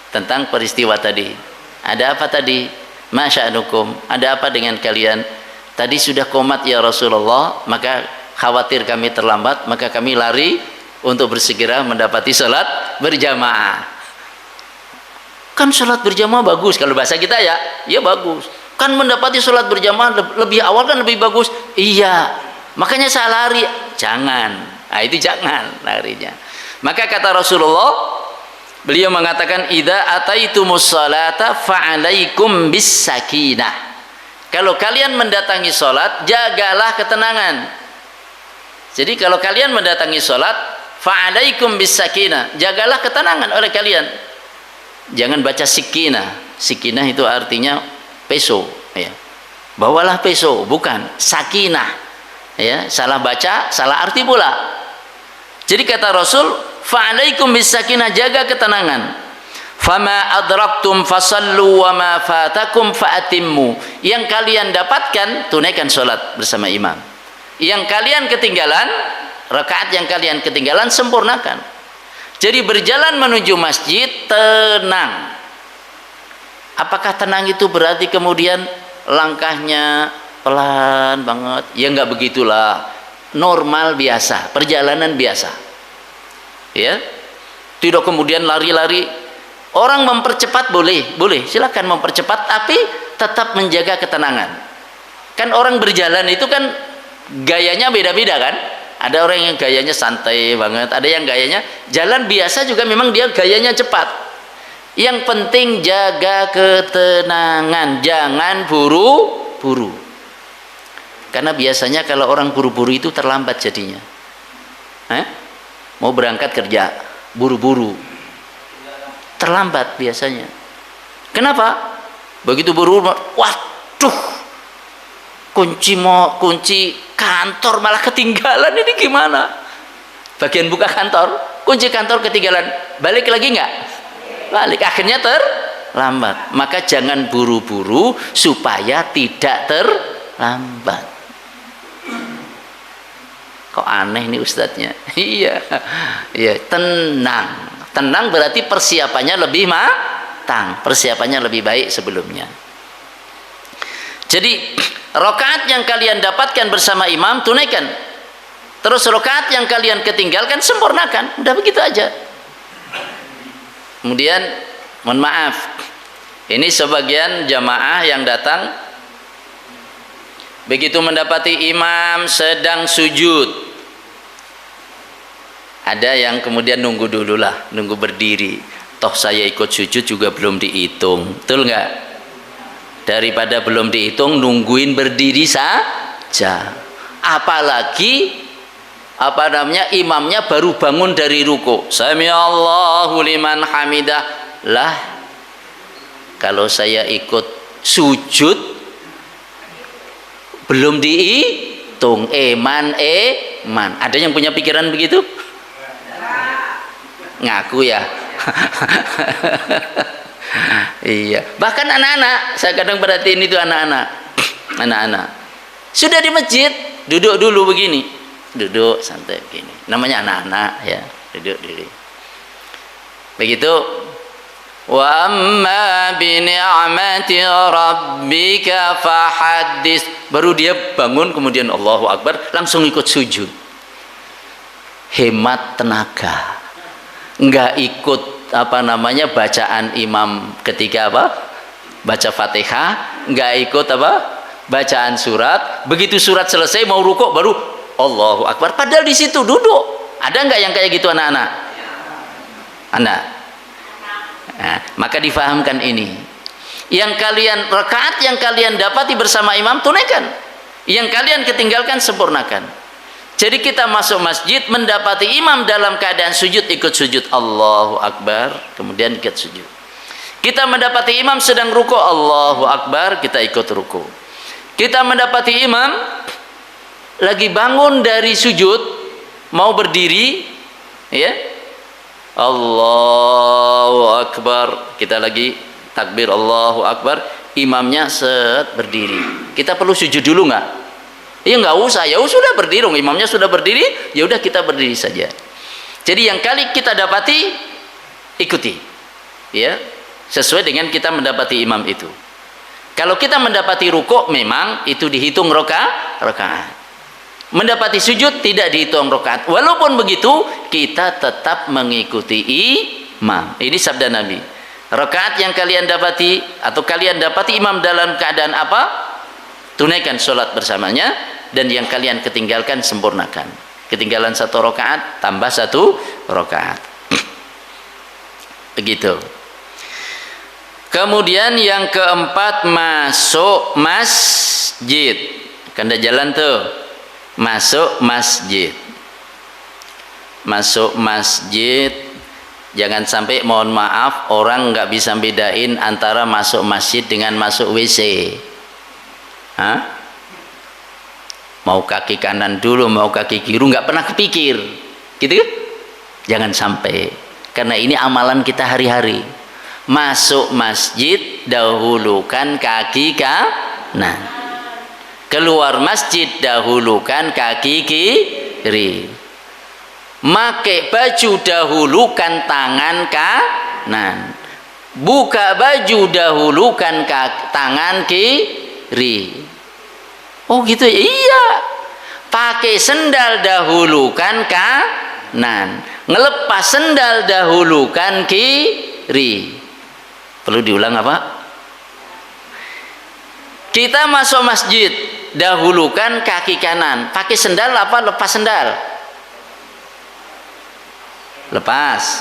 tentang peristiwa tadi. Ada apa tadi? Masya'anukum, ada apa dengan kalian? Tadi sudah qomat ya Rasulullah, maka khawatir kami terlambat, maka kami lari untuk bersegera mendapati sholat berjamaah. Kan sholat berjamaah bagus, kalau bahasa kita ya bagus. Kan mendapati sholat berjamaah lebih awal kan lebih bagus. Iya, makanya saya lari. Jangan. Nah, itu jangan larinya. Maka kata Rasulullah, beliau mengatakan, idza ataitumus salata fa'alaikum bis sakinah. Kalau kalian mendatangi sholat, jagalah ketenangan. Jadi kalau kalian mendatangi sholat, fa'alaikum bis sakinah, jagalah ketenangan oleh kalian. Jangan baca sikinah. Sikinah itu artinya peso, ya. Bawalah peso, bukan sakinah. Ya, salah baca, salah arti pula. Jadi kata Rasul, fa'alaikum bis sakinah, jaga ketenangan. Fama adraktum fasallu wa ma fatakum fa'atimmu. Yang kalian dapatkan, tunaikan sholat bersama imam. Yang kalian ketinggalan, rakaat yang kalian ketinggalan, sempurnakan. Jadi berjalan menuju masjid tenang. Apakah tenang itu berarti kemudian langkahnya pelan banget? Ya enggak begitulah. Normal biasa, perjalanan biasa. Ya. Tidak kemudian lari-lari. Orang mempercepat boleh, silakan mempercepat, tapi tetap menjaga ketenangan. Kan orang berjalan itu kan gayanya beda-beda kan? Ada orang yang gayanya santai banget, ada yang gayanya jalan biasa juga memang dia gayanya cepat. Yang penting jaga ketenangan, jangan buru-buru. Karena biasanya kalau orang buru-buru itu terlambat jadinya. Mau berangkat kerja, buru-buru, terlambat biasanya. Kenapa? Begitu buru-buru, waduh, kunci kantor malah ketinggalan, ini gimana? Bagian buka kantor, kunci kantor ketinggalan, balik lagi nggak? Balik, akhirnya terlambat. Maka jangan buru-buru supaya tidak terlambat. Kok aneh nih ustadznya? Iya, tenang berarti persiapannya lebih matang, persiapannya lebih baik sebelumnya. Jadi rakaat yang kalian dapatkan bersama imam, tunaikan. Terus rakaat yang kalian ketinggalkan, sempurnakan. Udah begitu aja. Kemudian, mohon maaf, ini sebagian jamaah yang datang, begitu mendapati imam sedang sujud, ada yang kemudian nunggu dulu lah, nunggu berdiri. Toh saya ikut sujud juga belum dihitung, betul nggak? Daripada belum dihitung, nungguin berdiri saja. Apalagi imamnya baru bangun dari ruku, sami Allahu liman hamidah. Lah, kalau saya ikut sujud belum dihitung, eman. Ada yang punya pikiran begitu? Ngaku ya. Iya, bahkan anak-anak, saya kadang perhatiin itu anak-anak sudah di masjid duduk dulu begini, duduk santai begini, namanya anak-anak ya, duduk dulu begitu. Wa amma bi ni'mati rabbika fahaddits, baru dia bangun kemudian Allahu Akbar langsung ikut sujud. Hemat tenaga, enggak ikut bacaan imam ketika baca Fatihah, enggak ikut bacaan surat. Begitu surat selesai mau rukuk baru Allahu Akbar, padahal di situ duduk. Ada enggak yang kayak gitu anak-anak? Nah, maka difahamkan ini. Yang kalian rakaat yang kalian dapati bersama imam tunaikan. Yang kalian ketinggalkan sempurnakan. Jadi kita masuk masjid mendapati imam dalam keadaan sujud, ikut sujud, Allahu Akbar, kemudian ikut sujud. Kita mendapati imam sedang ruku, Allahu Akbar, kita ikut ruku. Kita mendapati imam lagi bangun dari sujud, mau berdiri, ya, Allahu Akbar, kita lagi takbir Allahu Akbar, imamnya berdiri. Kita perlu sujud dulu nggak? Ya nggak usah, ya sudah berdiri, imamnya sudah berdiri, ya udah kita berdiri saja. Jadi yang kali kita dapati, ikuti, ya, sesuai dengan kita mendapati imam itu. Kalau kita mendapati rukuk, memang itu dihitung rakaat. Mendapati sujud tidak dihitung rakaat. Walaupun begitu, kita tetap mengikuti imam. Ini sabda Nabi. Rakaat yang kalian dapati atau kalian dapati imam dalam keadaan apa? Tunaikan sholat bersamanya, dan yang kalian ketinggalkan sempurnakan. Ketinggalan 1 rakaat tambah 1 rakaat. Begitu. Kemudian yang keempat, masuk masjid. Kan ada jalan tuh. Masuk masjid. Masuk masjid. Jangan sampai, mohon maaf, orang nggak bisa bedain antara masuk masjid dengan masuk WC. Hah? Mau kaki kanan dulu, mau kaki kiri, nggak pernah kepikir, gitu kan? Jangan sampai, karena ini amalan kita hari-hari. Masuk masjid, dahulukan kaki kanan. Keluar masjid, dahulukan kaki kiri. Pakai baju, dahulukan tangan kanan. Buka baju, dahulukan tangan kiri. Oh gitu ya? Iya. Pakai sendal, dahulukan kanan. Ngelepas sendal, dahulukan kiri. Perlu diulang apa? Kita masuk masjid, dahulukan kaki kanan. Pakai sendal apa lepas sendal? Lepas.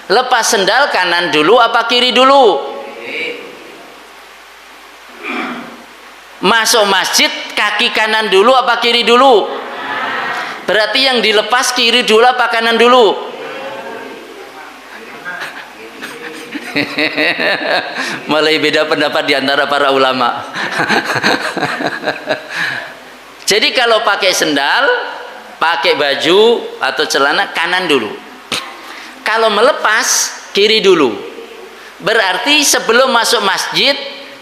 Lepas sendal kanan dulu apa kiri dulu? Masuk masjid kaki kanan dulu apa kiri dulu? Berarti yang dilepas kiri dulu apa kanan dulu? Mulai beda pendapat di antara para ulama. Jadi kalau pakai sendal, pakai baju atau celana kanan dulu. Kalau melepas kiri dulu. Berarti sebelum masuk masjid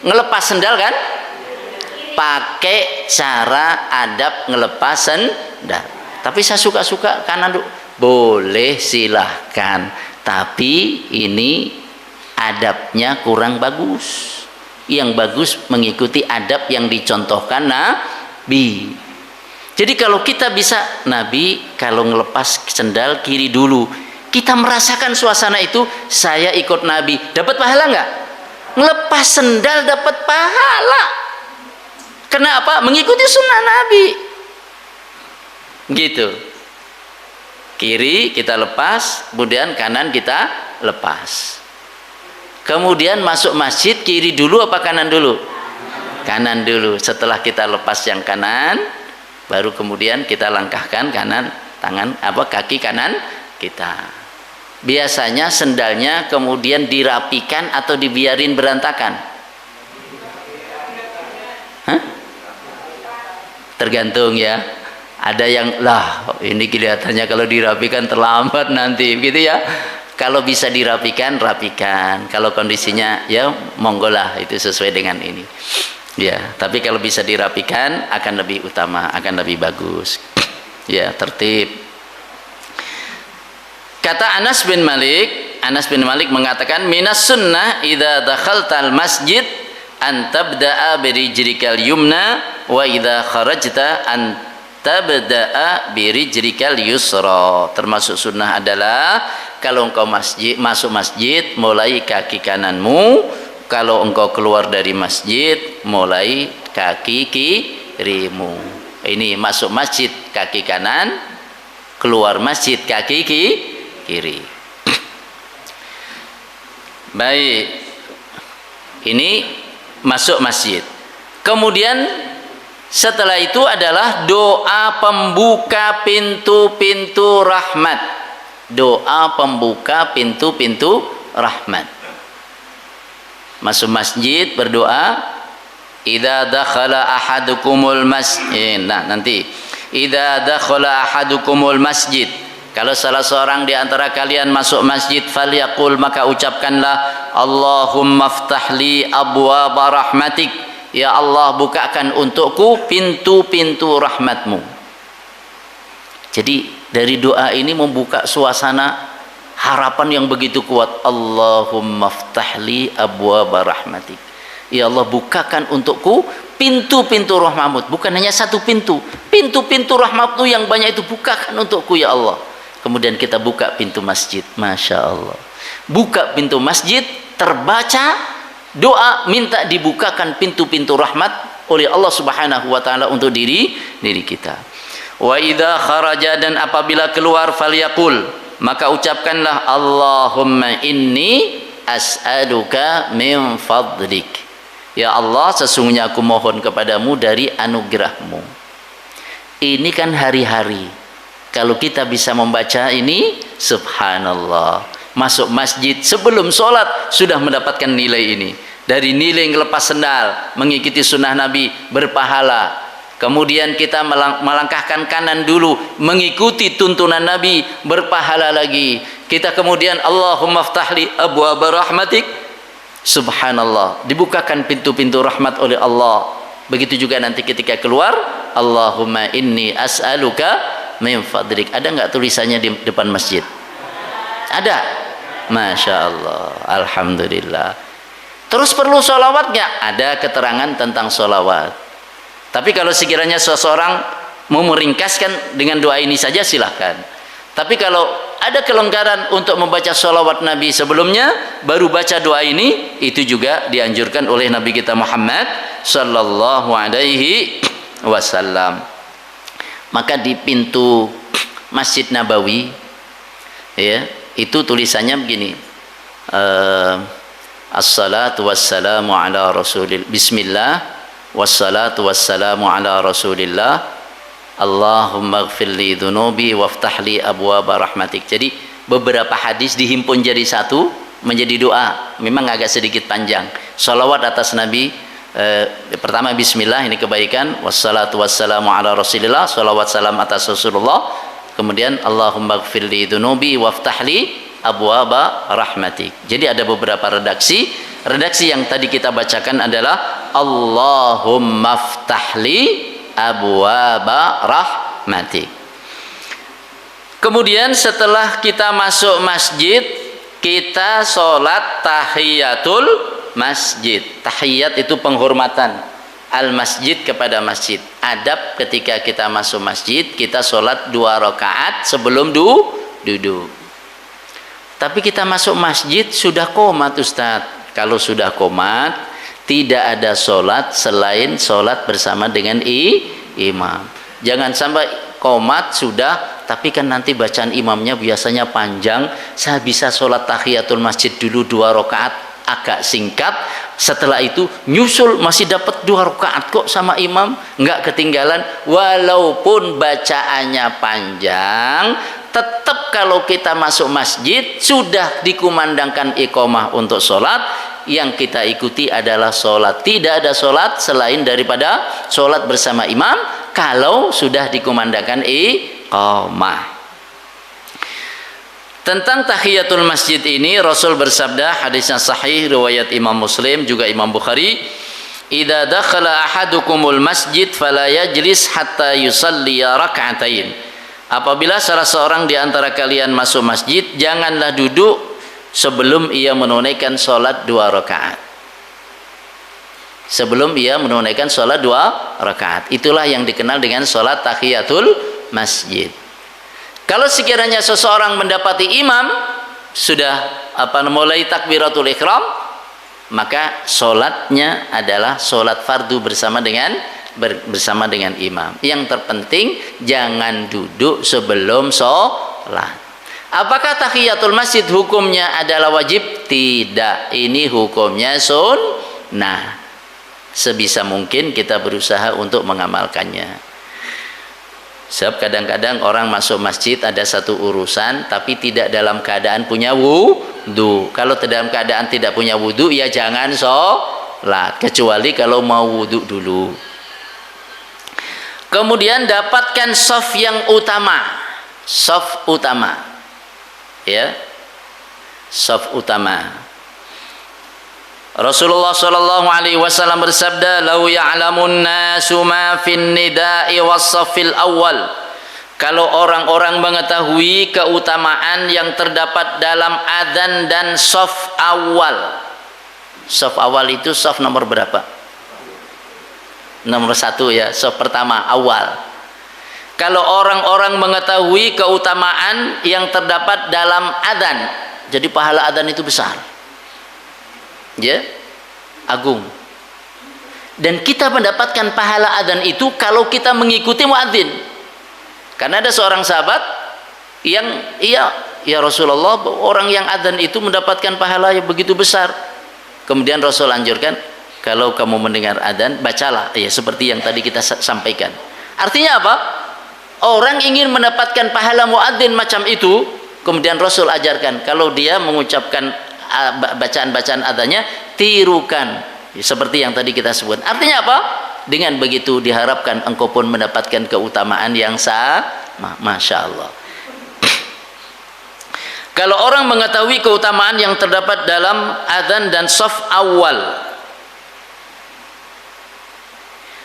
ngelepas sendal kan? Pakai cara adab ngelepas sendal. Tapi saya suka-suka kanan dulu. Boleh, silahkan. Tapi ini adabnya kurang bagus. Yang bagus mengikuti adab yang dicontohkan Nabi. Jadi kalau kita bisa, Nabi kalau ngelepas sendal kiri dulu, kita merasakan suasana itu, saya ikut Nabi, dapat pahala nggak? Ngelepas sendal dapat pahala. Kenapa? Mengikuti sunnah Nabi. Gitu. Kiri kita lepas, kemudian kanan kita lepas. Kemudian masuk masjid, kiri dulu apa kanan dulu? Kanan dulu. Setelah kita lepas yang kanan, baru kemudian kita langkahkan kanan, tangan apa kaki kanan kita. Biasanya sendalnya kemudian dirapikan atau dibiarin berantakan? Hah? Tergantung ya. Ada yang lah ini kelihatannya kalau dirapikan terlambat nanti, gitu ya. Kalau bisa dirapikan, rapikan. Kalau kondisinya ya monggo lah, itu sesuai dengan ini. Ya, tapi kalau bisa dirapikan akan lebih utama, akan lebih bagus. Ya, tertib. Kata Anas bin Malik mengatakan, minas sunnah idza dakhaltal masjid an tabda'a birijrikal yumna wa idza kharajta an tabda'a birijrikal yusra. Termasuk sunnah adalah kalau engkau masuk masjid, mulai kaki kananmu. Kalau engkau keluar dari masjid, mulai kaki kirimu. Ini masuk masjid kaki kanan, keluar masjid kaki kiri. Baik. Ini masuk masjid. Kemudian setelah itu adalah doa pembuka pintu-pintu rahmat. Doa pembuka pintu-pintu rahmat. Masuk masjid berdoa, idza dakhala ahadukumul masjid. Nah, nanti idza dakhala ahadukumul masjid. Kalau salah seorang di antara kalian masuk masjid, falyaqul, maka ucapkanlah, Allahumma ftahli abwaaba rahmatik. Ya Allah, bukakan untukku pintu-pintu rahmatmu. Jadi dari doa ini membuka suasana harapan yang begitu kuat. Allahumma ftahli abwaaba rahmatik. Ya Allah, bukakan untukku pintu-pintu rahmatmu. Bukan hanya satu pintu, pintu-pintu rahmatmu yang banyak itu bukakan untukku ya Allah. Kemudian kita buka pintu masjid. Masya Allah, buka pintu masjid, terbaca doa minta dibukakan pintu-pintu rahmat oleh Allah Subhanahu wa taala untuk diri kita. Wa idza kharaja, dan apabila keluar, falyaqul, maka ucapkanlah, Allahumma inni as'aluka min fadlik. Ya Allah, sesungguhnya aku mohon kepadamu dari anugerahmu. Ini kan hari-hari. Kalau kita bisa membaca ini, subhanallah. Masuk masjid sebelum sholat sudah mendapatkan nilai ini. Dari nilai ngelepas sendal, mengikuti sunnah Nabi, berpahala. Kemudian kita melangkahkan kanan dulu, mengikuti tuntunan Nabi, berpahala lagi. Kita kemudian Allahumma ftahli abwaaba rahmatik. Subhanallah, dibukakan pintu-pintu rahmat oleh Allah. Begitu juga nanti ketika keluar, Allahumma inni as'aluka min fadlik. Ada nggak tulisannya di depan masjid? Ada. Masya Allah, alhamdulillah. Terus perlu sholawat nggak? Ada keterangan tentang sholawat. Tapi kalau sekiranya seseorang mau meringkaskan dengan doa ini saja, silahkan. Tapi kalau ada kelonggaran untuk membaca sholawat Nabi sebelumnya, baru baca doa ini, itu juga dianjurkan oleh Nabi kita Muhammad sallallahu alaihi wasallam. Maka di pintu Masjid Nabawi, ya, itu tulisannya begini, assalatu wassalamu ala rasulillah, bismillah wassalatu wassalamu ala rasulillah, Allahumma gfirli dhunubi waftahli abwaaba rahmatik. Jadi beberapa hadis dihimpun jadi satu, menjadi doa. Memang agak sedikit panjang. Salawat atas Nabi, pertama bismillah, ini kebaikan, wassalatu wassalamu ala rasulillah, salawat salam atas Rasulullah. Kemudian Allahumma gfirli dhunubi waftahli abwaaba rahmatik. Jadi ada beberapa redaksi. Redaksi yang tadi kita bacakan adalah Allahumma ftahli abwaaba rahmatik. Kemudian setelah kita masuk masjid, kita sholat tahiyatul masjid. Tahiyat itu penghormatan al-masjid kepada masjid. Adab ketika kita masuk masjid, kita sholat 2 rakaat sebelum duduk. Tapi kita masuk masjid sudah qomat, Ustaz. Kalau sudah qomat, tidak ada sholat selain sholat bersama dengan imam. Jangan sampai qomat sudah, tapi kan nanti bacaan imamnya biasanya panjang. Saya bisa sholat tahiyatul masjid dulu 2 rakaat, agak singkat. Setelah itu nyusul, masih dapat 2 rakaat kok sama imam, nggak ketinggalan. Walaupun bacaannya panjang, tetap kalau kita masuk masjid sudah dikumandangkan iqamah untuk sholat, yang kita ikuti adalah sholat. Tidak ada sholat selain daripada sholat bersama imam kalau sudah dikumandangkan iqamah. Tentang tahiyatul masjid ini Rasul bersabda, hadisnya sahih riwayat Imam Muslim juga Imam Bukhari, idza dakhala ahadukumul masjid fala yajlis hatta yusalli rak'atain. Apabila salah seorang di antara kalian masuk masjid, janganlah duduk sebelum ia menunaikan salat 2 rakaat. Sebelum ia menunaikan salat 2 rakaat. Itulah yang dikenal dengan salat tahiyatul masjid. Kalau sekiranya seseorang mendapati imam sudah mulai takbiratul ihram, maka solatnya adalah solat fardu bersama dengan imam. Yang terpenting jangan duduk sebelum solat. Apakah tahiyatul masjid hukumnya adalah wajib? Tidak. Ini hukumnya Nah, sebisa mungkin kita berusaha untuk mengamalkannya. Sebab kadang-kadang orang masuk masjid ada satu urusan tapi tidak dalam keadaan punya wudu. Kalau dalam keadaan tidak punya wudu, ya jangan sholat, kecuali kalau mau wudu dulu. Kemudian dapatkan shaf yang utama, shaf utama, ya, shaf utama. Rasulullah sallallahu alaihi wasallam bersabda, "Lau ya'lamun nasu ma fin nida'i was-saffil awal." Kalau orang-orang mengetahui keutamaan yang terdapat dalam adzan dan shaf awal. Shaf awal itu shaf nomor berapa? Nomor 1 ya, shaf pertama awal. Kalau orang-orang mengetahui keutamaan yang terdapat dalam adzan, jadi pahala adzan itu besar. Ya, agung. Dan kita mendapatkan pahala adzan itu kalau kita mengikuti muadzin. Karena ada seorang sahabat yang, ya Rasulullah, orang yang adzan itu mendapatkan pahala yang begitu besar. Kemudian Rasul anjurkan, kalau kamu mendengar adzan, bacalah, ya seperti yang tadi kita sampaikan. Artinya apa? Orang ingin mendapatkan pahala muadzin macam itu, kemudian Rasul ajarkan, kalau dia mengucapkan bacaan-bacaan adanya, tirukan seperti yang tadi kita sebut. Artinya apa? Dengan begitu diharapkan engkau pun mendapatkan keutamaan yang sama. Masya Allah. Kalau orang mengetahui keutamaan yang terdapat dalam adzan dan shaf awal,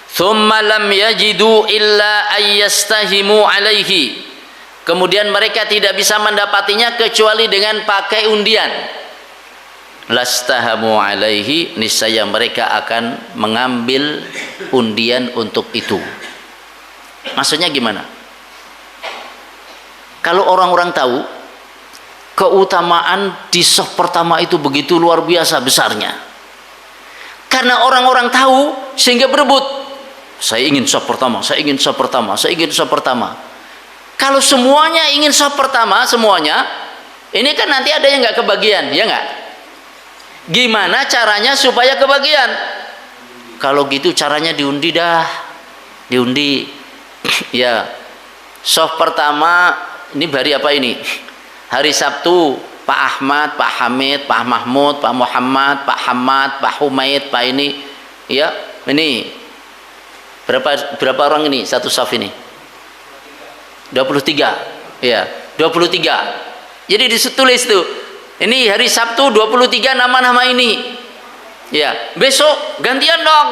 thumma lam yajidu illa ayyastahimu alaihi, kemudian mereka tidak bisa mendapatinya kecuali dengan pakai undian, lastahamu alaihi, niscaya mereka akan mengambil undian untuk itu. Maksudnya gimana? Kalau orang-orang tahu keutamaan di shaf pertama itu begitu luar biasa besarnya, karena orang-orang tahu sehingga berebut, saya ingin shaf pertama, saya ingin shaf pertama, saya ingin shaf pertama. Kalau semuanya ingin shaf pertama semuanya, ini kan nanti ada yang nggak kebagian, ya nggak? Gimana caranya supaya kebagian? Kalau gitu caranya diundi dah, diundi. Ya, shaf pertama ini hari apa ini? Hari Sabtu, Pak Ahmad, Pak Hamid, Pak Mahmud, Pak Muhammad, Pak Hamad, Pak Humaid, Pak ini, ya ini berapa orang ini satu shaf ini? 23, ya 23. Jadi ditulis tuh, ini hari Sabtu 23 nama-nama ini. Ya, besok gantian dong.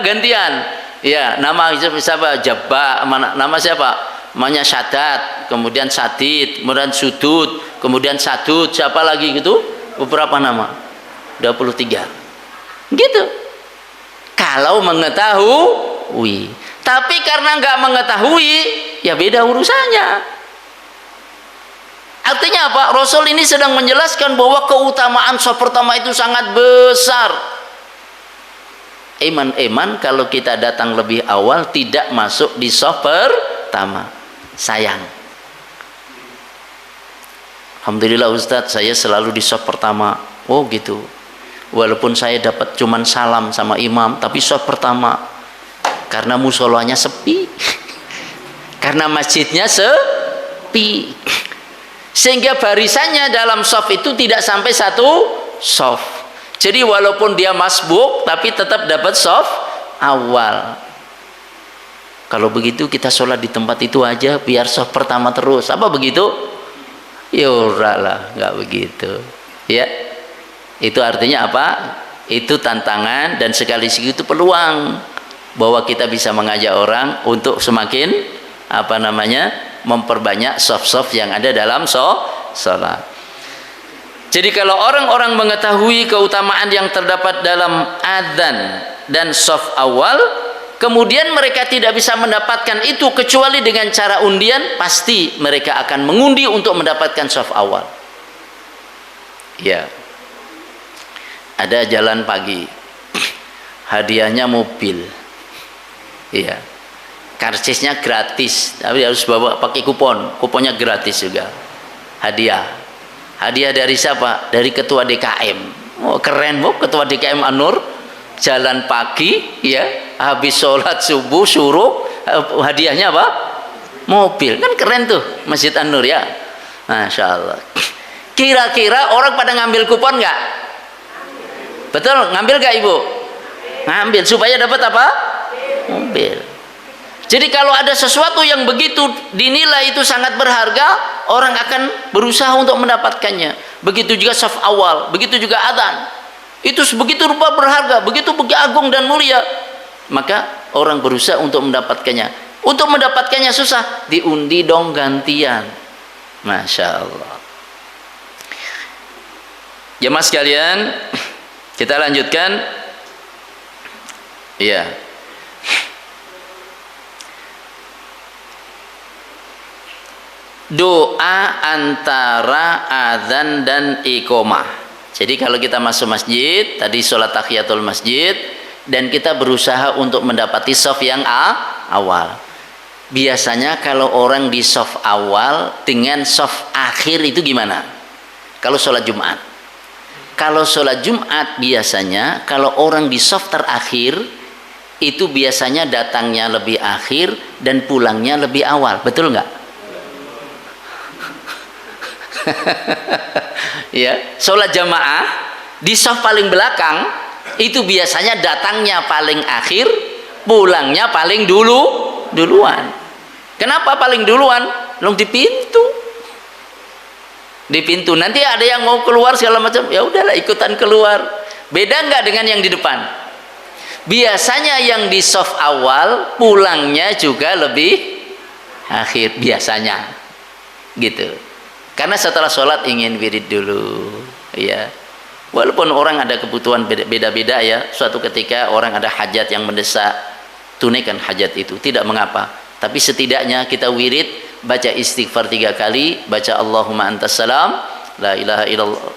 Gantian. Ya, nama siapa? Jabba, nama siapa? Namanya Syadat, kemudian Sadid, kemudian Sudud, kemudian Sadud, siapa lagi gitu? Beberapa nama. 23. Gitu. Kalau mengetahui. Tapi karena nggak mengetahui, ya beda urusannya. Artinya apa? Rasul ini sedang menjelaskan bahwa keutamaan shaf pertama itu sangat besar. Iman kalau kita datang lebih awal tidak masuk di shaf pertama, sayang. Alhamdulillah Ustadz, saya selalu di shaf pertama. Oh gitu. Walaupun saya dapat cuman salam sama imam, tapi shaf pertama. Karena musolanya sepi. Karena masjidnya sepi. Sehingga barisannya dalam shaf itu tidak sampai satu shaf. Jadi walaupun dia masbuk, tapi tetap dapat shaf awal. Kalau begitu kita sholat di tempat itu aja, biar shaf pertama terus. Apa begitu? Ya lah, nggak begitu. Ya, itu artinya apa? Itu tantangan dan sekaligus itu peluang bahwa kita bisa mengajak orang untuk semakin memperbanyak shaf-shaf yang ada dalam sholat. Jadi kalau orang-orang mengetahui keutamaan yang terdapat dalam adzan dan shaf awal, kemudian mereka tidak bisa mendapatkan itu kecuali dengan cara undian, pasti mereka akan mengundi untuk mendapatkan shaf awal. Ya, ada jalan pagi, hadiahnya mobil, ya, karcisnya gratis, tapi harus bawa pakai kupon, kuponnya gratis juga, hadiah dari siapa? Dari ketua DKM. Oh, keren bu, ketua DKM An-Nur jalan pagi ya, habis sholat subuh suruh hadiahnya apa? Mobil. Kan keren tuh Masjid An-Nur ya. Masya Allah. Kira-kira orang pada ngambil kupon nggak? Betul, ngambil nggak ibu? Ngambil supaya dapat apa? Mobil. Jadi kalau ada sesuatu yang begitu dinilai itu sangat berharga, orang akan berusaha untuk mendapatkannya. Begitu juga saf awal, begitu juga adzan. Itu begitu rupa berharga, begitu agung dan mulia. Maka orang berusaha untuk mendapatkannya. Untuk mendapatkannya susah, diundi dong gantian. Masya Allah. Jemaah sekalian, kita lanjutkan. Iya. Doa antara adzan dan iqamah. Jadi kalau kita masuk masjid, tadi sholat tahiyatul masjid, dan kita berusaha untuk mendapati shaf yang awal. Biasanya kalau orang di shaf awal dengan shaf akhir itu gimana? Kalau sholat Jumat. Kalau sholat Jumat biasanya kalau orang di shaf terakhir itu biasanya datangnya lebih akhir dan pulangnya lebih awal. Betul nggak? Ya, sholat jamaah di shaf paling belakang itu biasanya datangnya paling akhir, pulangnya paling duluan. Kenapa paling duluan? Belum di pintu. Di pintu nanti ada yang mau keluar segala macam, ya udahlah ikutan keluar. Beda nggak dengan yang di depan? Biasanya yang di shaf awal pulangnya juga lebih akhir biasanya, gitu. Karena setelah sholat ingin wirid dulu, ya. Walaupun orang ada kebutuhan beda-beda ya. Suatu ketika orang ada hajat yang mendesak, tunaikan hajat itu, tidak mengapa. Tapi setidaknya kita wirid, baca istighfar 3 kali, baca Allahumma antas salam, la ilaha illallah,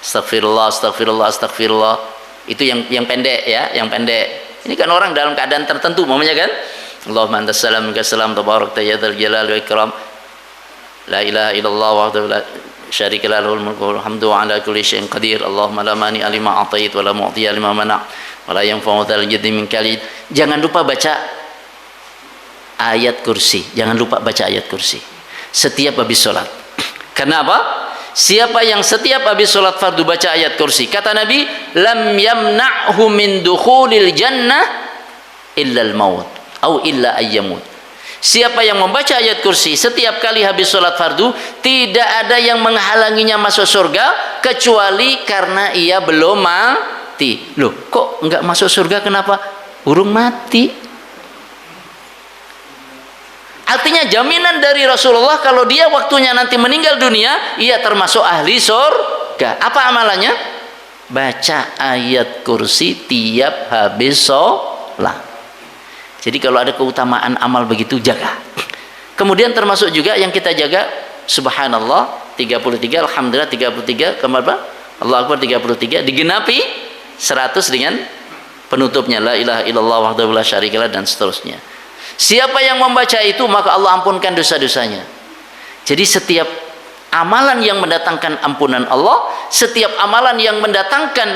astagfirullah, astagfirullah, astagfirullah. Itu yang pendek ya, yang pendek. Ini kan orang dalam keadaan tertentu, mamanya kan? Allahumma antas salam, minkas salam, tabarakta ya dzal jalali wal ikram. La ilaha illallah wahdahu la syarika lahu lahul mulku wa lahul hamdu wa ala kulli syai'in qadir. Allahumma la mani alima atait wa la mu'tiya lima mana' wa la yanfa'u dzal jaddi min kalid. Jangan lupa baca ayat kursi. Jangan lupa baca ayat kursi setiap habis sholat. Karena apa? Siapa yang setiap habis sholat fardu baca ayat kursi, kata Nabi, lam yamna'hu min dukhulil jannah illa al-maut atau illa ayyamut. Siapa yang membaca ayat kursi setiap kali habis sholat fardu, tidak ada yang menghalanginya masuk surga kecuali karena ia belum mati. Loh, kok enggak masuk surga? Kenapa? Urung mati. Artinya jaminan dari Rasulullah kalau dia waktunya nanti meninggal dunia, ia termasuk ahli surga. Apa amalannya? Baca ayat kursi tiap habis sholat. Jadi kalau ada keutamaan amal begitu, jaga. Kemudian termasuk juga yang kita jaga, subhanallah 33, alhamdulillah 33, kemana? Allah Akbar 33, digenapi 100 dengan penutupnya, la ilaha illallah wahdahu la syarikalah, dan seterusnya. Siapa yang membaca itu, maka Allah ampunkan dosa-dosanya. Jadi setiap amalan yang mendatangkan ampunan Allah, setiap amalan yang mendatangkan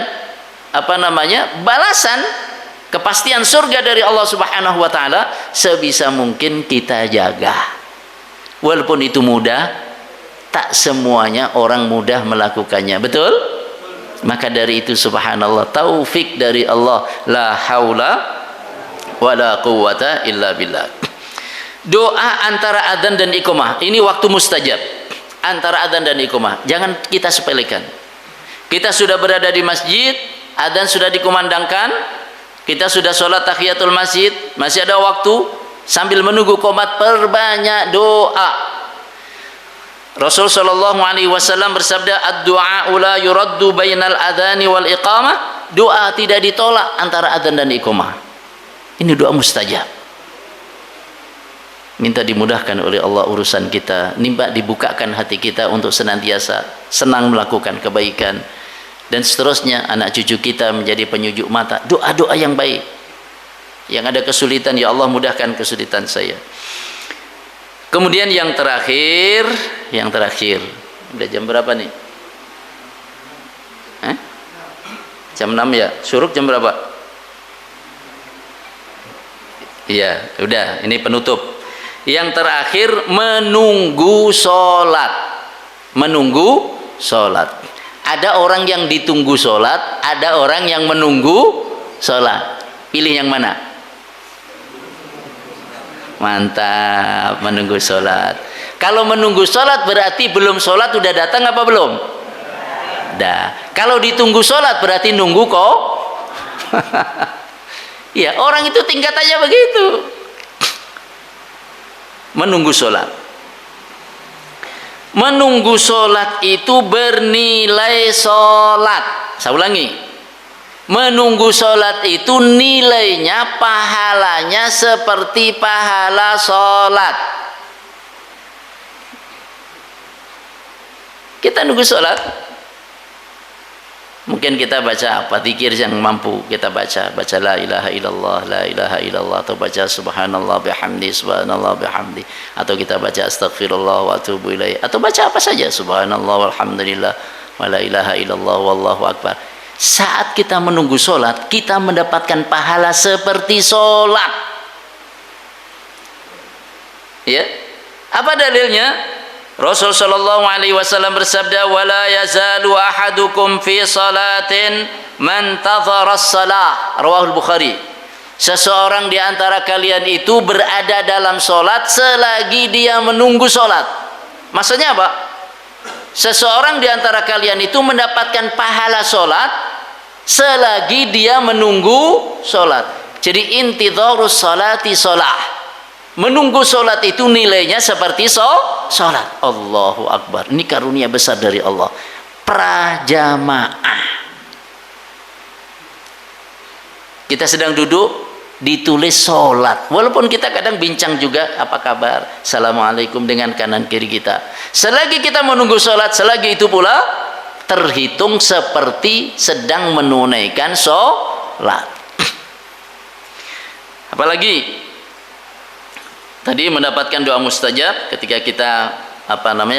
balasan, kepastian surga dari Allah Subhanahu wa taala, sebisa mungkin kita jaga. Walaupun itu mudah, tak semuanya orang mudah melakukannya. Betul? Maka dari itu subhanallah, taufik dari Allah, la haula wala quwwata illa billah. Doa antara adzan dan iqamah, ini waktu mustajab. Antara adzan dan iqamah, jangan kita sepelekan. Kita sudah berada di masjid, adzan sudah dikumandangkan, kita sudah sholat tahiyatul masjid, masih ada waktu, sambil menunggu qomat perbanyak doa. Rasul sallallahu alaihi wasallam bersabda, ad-du'a la yuraddu bainal adhani wal iqamah. Doa tidak ditolak antara adzan dan iqamah. Ini doa mustajab. Minta dimudahkan oleh Allah urusan kita, nimba dibukakan hati kita untuk senantiasa senang melakukan kebaikan, dan seterusnya. Anak cucu kita menjadi penyujuk mata. Doa-doa yang baik. Yang ada kesulitan, ya Allah mudahkan kesulitan saya. Kemudian yang terakhir, udah jam berapa nih? Jam 6 ya. Syuruk jam berapa? Iya, udah, ini penutup. Yang terakhir menunggu sholat. Menunggu sholat. Ada orang yang ditunggu sholat, ada orang yang menunggu sholat. Pilih yang mana? Mantap, menunggu sholat. Kalau menunggu sholat berarti belum sholat, udah datang apa belum? Dah. Kalau ditunggu sholat berarti nunggu kok. Ya, orang itu tingkatannya begitu. Menunggu sholat. Menunggu sholat itu bernilai sholat. Saya ulangi. Menunggu sholat itu nilainya, pahalanya seperti pahala sholat. Kita nunggu sholat. Mungkin kita baca apa zikir yang mampu kita baca la ilaha illallah, la ilaha illallah, atau baca subhanallah bihamdi, subhanallah bihamdi, atau kita baca astaghfirullah wa atubu ilaih, atau baca apa saja subhanallah walhamdulillah wa la ilaha illallah wallahu akbar. Saat kita menunggu sholat, kita mendapatkan pahala seperti sholat. Ya, apa dalilnya? Rasul sallallahu alaihi wasallam bersabda, "Wala yazalu ahadukum fi salatin man tadhara as-salah." Rawahul Bukhari. Seseorang di antara kalian itu berada dalam salat selagi dia menunggu salat. Maksudnya apa? Seseorang di antara kalian itu mendapatkan pahala salat selagi dia menunggu salat. Jadi intidharus salati salah. Menunggu sholat itu nilainya seperti sholat. Allahu Akbar. Ini karunia besar dari Allah. Prajamaah. Kita sedang duduk, ditulis sholat. Walaupun kita kadang bincang juga, apa kabar? Assalamualaikum dengan kanan kiri kita. Selagi kita menunggu sholat, selagi itu pula terhitung seperti sedang menunaikan sholat. Apalagi tadi mendapatkan doa mustajab ketika kita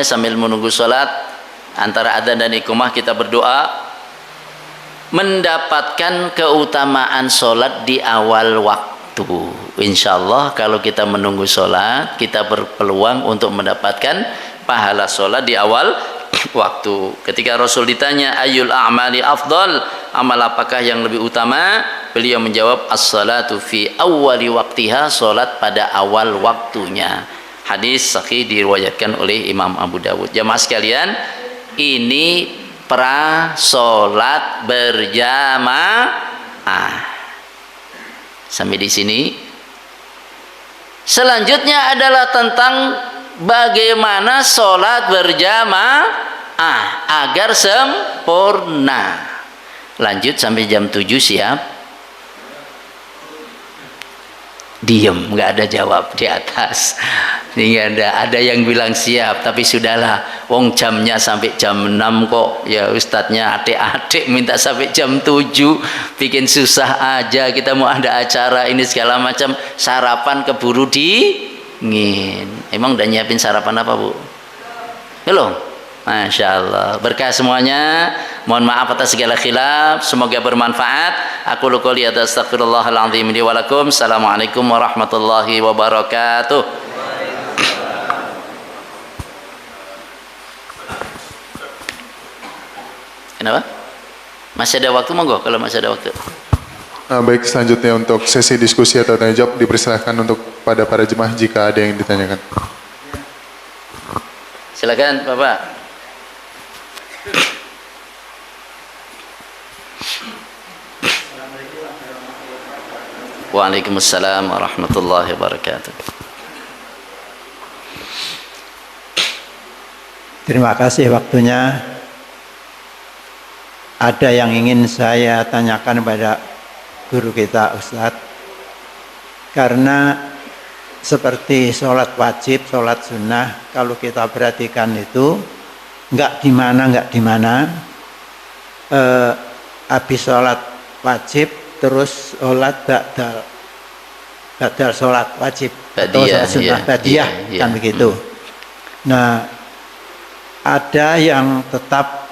sambil menunggu sholat, antara adzan dan iqamah kita berdoa, mendapatkan keutamaan sholat di awal waktu. Insyaallah kalau kita menunggu sholat, kita berpeluang untuk mendapatkan pahala sholat di awal waktu. Ketika Rasul ditanya ayyul a'mali afdal, amal apakah yang lebih utama, beliau menjawab as-salatu fi awwali waqtiha, salat pada awal waktunya. Hadis sahih diriwayatkan oleh Imam Abu Dawud. Jamaah sekalian, ini pra salat berjamaah. Sampai di sini. Selanjutnya adalah tentang bagaimana salat berjamaah agar sempurna. Lanjut sampai jam 7 siap. Diem, nggak ada jawab di atas. Ini ada yang bilang siap, tapi sudahlah, wong jamnya sampai jam 6 kok. Ya ustadznya adik-adik minta sampai jam 7, bikin susah aja. Kita mau ada acara ini segala macam, sarapan keburu dingin. Emang udah nyiapin sarapan apa, Bu? Belum? Masya Allah, berkah semuanya. Mohon maaf atas segala khilaf, semoga bermanfaat. Aku qouli hadza astaghfirullahaladzim li wa lakum. Assalamualaikum warahmatullahi wabarakatuh. Kenapa? Masih ada waktu, monggo kalau masih ada waktu. Baik, selanjutnya untuk sesi diskusi atau tanya jawab dipersilakan untuk pada para jemaah jika ada yang ditanyakan. Silakan Bapak. Waalaikumsalam warahmatullahi wabarakatuh. Terima kasih waktunya. Ada yang ingin saya tanyakan kepada guru kita Ustadz. Karena seperti sholat wajib, sholat sunnah, kalau kita perhatikan itu nggak di mana, habis sholat wajib terus sholat badal sholat wajib atau sholat sunnah badiah, kan begitu. Nah, ada yang tetap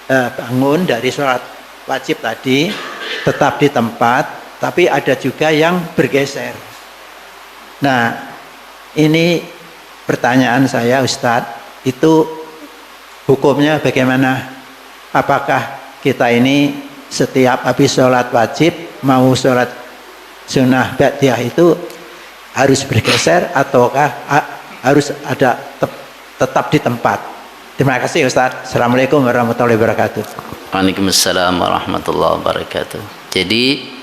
bangun dari sholat wajib tadi tetap di tempat, tapi ada juga yang bergeser. Nah, ini pertanyaan saya Ustadz, itu hukumnya bagaimana? Apakah kita ini setiap habis sholat wajib mau sholat sunnah ba'diyah itu harus bergeser ataukah harus ada tetap di tempat? Terima kasih Ustadz. Assalamualaikum warahmatullahi wabarakatuh. Waalaikumsalam warahmatullahi wabarakatuh. Jadi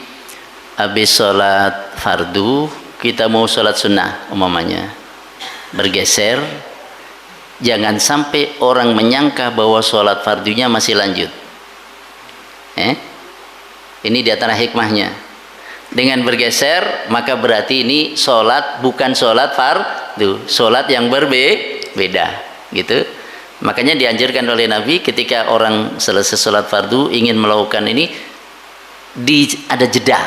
habis sholat fardu kita mau sholat sunnah umpamanya bergeser, jangan sampai orang menyangka bahwa sholat fardunya masih lanjut. Ini di antara hikmahnya. Dengan bergeser maka berarti ini sholat bukan sholat fardu, sholat yang berbeda, gitu. Makanya dianjurkan oleh Nabi ketika orang selesai sholat fardu ingin melakukan ini, ada jeda.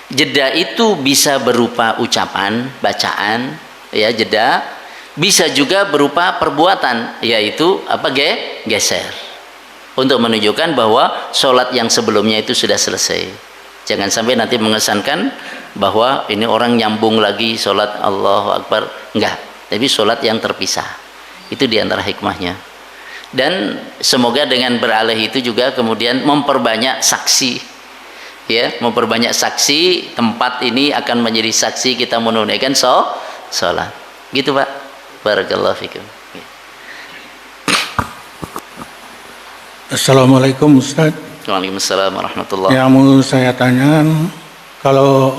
Jeda itu bisa berupa ucapan, bacaan, ya jeda. Bisa juga berupa perbuatan, yaitu geser, untuk menunjukkan bahwa sholat yang sebelumnya itu sudah selesai. Jangan sampai nanti mengesankan bahwa ini orang nyambung lagi sholat Allahu Akbar, enggak, tapi sholat yang terpisah. Itu diantara hikmahnya. Dan semoga dengan beralih itu juga kemudian memperbanyak saksi, ya, memperbanyak saksi. Tempat ini akan menjadi saksi kita menunaikan sholat, gitu Pak. Barakallahu fikum. Assalamualaikum Ustaz. Waalaikumsalam warahmatullahi. Yang mau saya tanyakan, kalau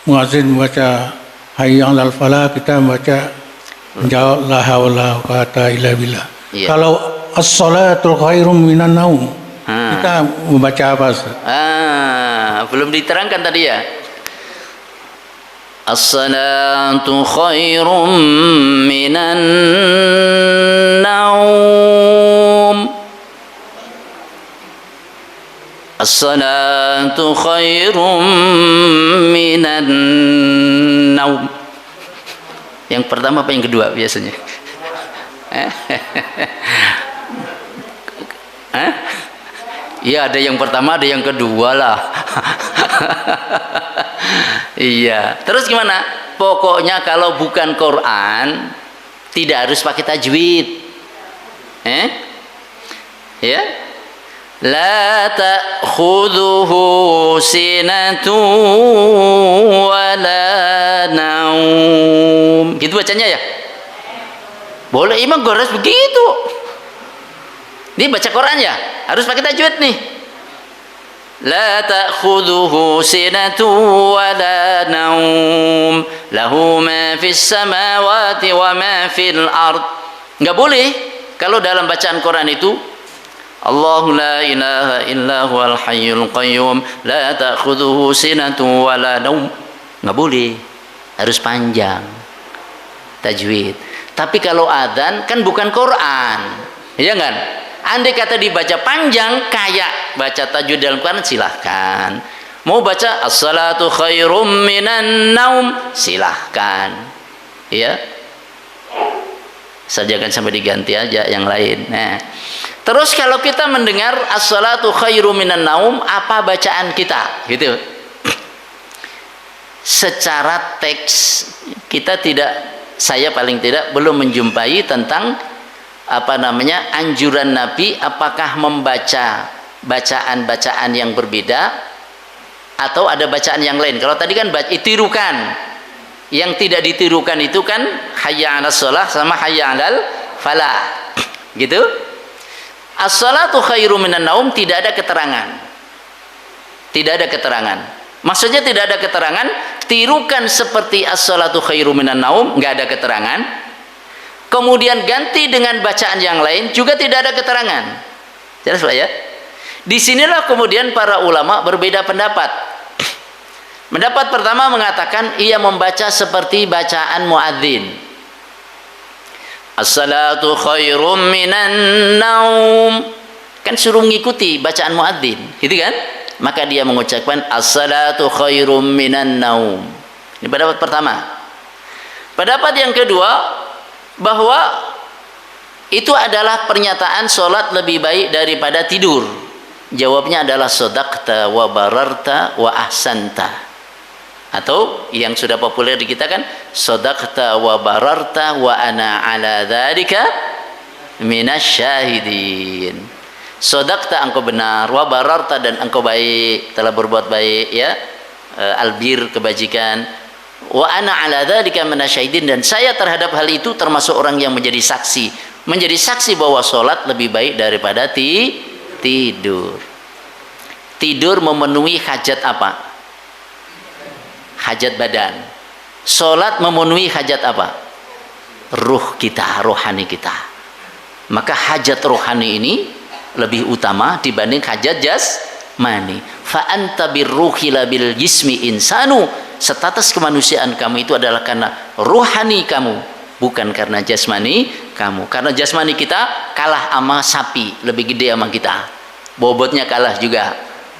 muazin baca hayya 'alal falah, kita baca jawab la haula wa quwata illa billah. Iya. Kalau as-salatul khairum minan naum, kita membaca apa Ustaz? Belum diterangkan tadi ya. As-salatu khairum minan naum. As-salatu khairum minan naum. Yang pertama apa yang kedua biasanya? Iya, ada yang pertama, ada yang kedua lah. Iya. Terus gimana? Pokoknya kalau bukan Quran tidak harus pakai tajwid. Ya. La ta'khudhuhu sinatu wa la naum. Gitu bacanya ya? Boleh, imam harus begitu. Ini baca Quran ya? Harus pakai tajwid nih. La ta'khudhuhu sinatu wa la naum. Lahu ma fis samawati wa ma fil ard. Enggak boleh kalau dalam bacaan Quran itu Allahu la ilaha illa huwal hayyul qayyum la ta'khudhuhu sinatun wa la naum. Enggak boleh. Harus panjang. Tajwid. Tapi kalau adzan kan bukan Quran. Iya kan? Andai kata dibaca panjang kayak baca tajwid dalam Quran, silahkan. Mau baca as-salatu khairum minan naum, silahkan. Ya. Sajakan sampai diganti aja yang lain. Nah. Terus kalau kita mendengar as-salatu khairum minan naum, apa bacaan kita? Gitu. Secara teks kita tidak, saya paling tidak belum menjumpai tentang anjuran Nabi apakah membaca bacaan-bacaan yang berbeda atau ada bacaan yang lain. Kalau tadi kan ditirukan. Yang tidak ditirukan itu kan hayya 'alas shalah sama hayya 'alal falah. Gitu. As-salatu khairum minan naum tidak ada keterangan. Tidak ada keterangan. Maksudnya tidak ada keterangan, tirukan seperti as-salatu khairum minan naum, enggak ada keterangan. Kemudian ganti dengan bacaan yang lain juga tidak ada keterangan. Jelas Pak ya? Disinilah kemudian para ulama berbeda pendapat. Pendapat pertama mengatakan ia membaca seperti bacaan muadzin. As-salatu khairum minan naum. Kan suruh mengikuti bacaan muadzin, gitu kan? Maka dia mengucapkan as-salatu khairum minan naum. Ini pendapat pertama. Pendapat yang kedua, bahwa itu adalah pernyataan sholat lebih baik daripada tidur. Jawabnya adalah sodaqta wa bararta wa ahsanta. Atau yang sudah populer di kita kan, sodaqta wa bararta wa ana ala dzalika minasyahidin. Sodaqta engkau benar, wa bararta dan engkau baik, telah berbuat baik ya, albir kebajikan. Wa ana ala dzalika minasyahidin, dan saya terhadap hal itu termasuk orang yang menjadi saksi. Menjadi saksi bahwa sholat lebih baik daripada tidur. Tidur memenuhi hajat apa? Hajat badan. Sholat memenuhi hajat apa? Ruh kita, rohani kita. Maka hajat rohani ini lebih utama dibanding hajat jasmani. Fa anta birruhi la bil jismi insanu. Status kemanusiaan kamu itu adalah karena rohani kamu, bukan karena jasmani kamu. Karena jasmani kita kalah sama sapi, lebih gede sama kita, bobotnya kalah juga.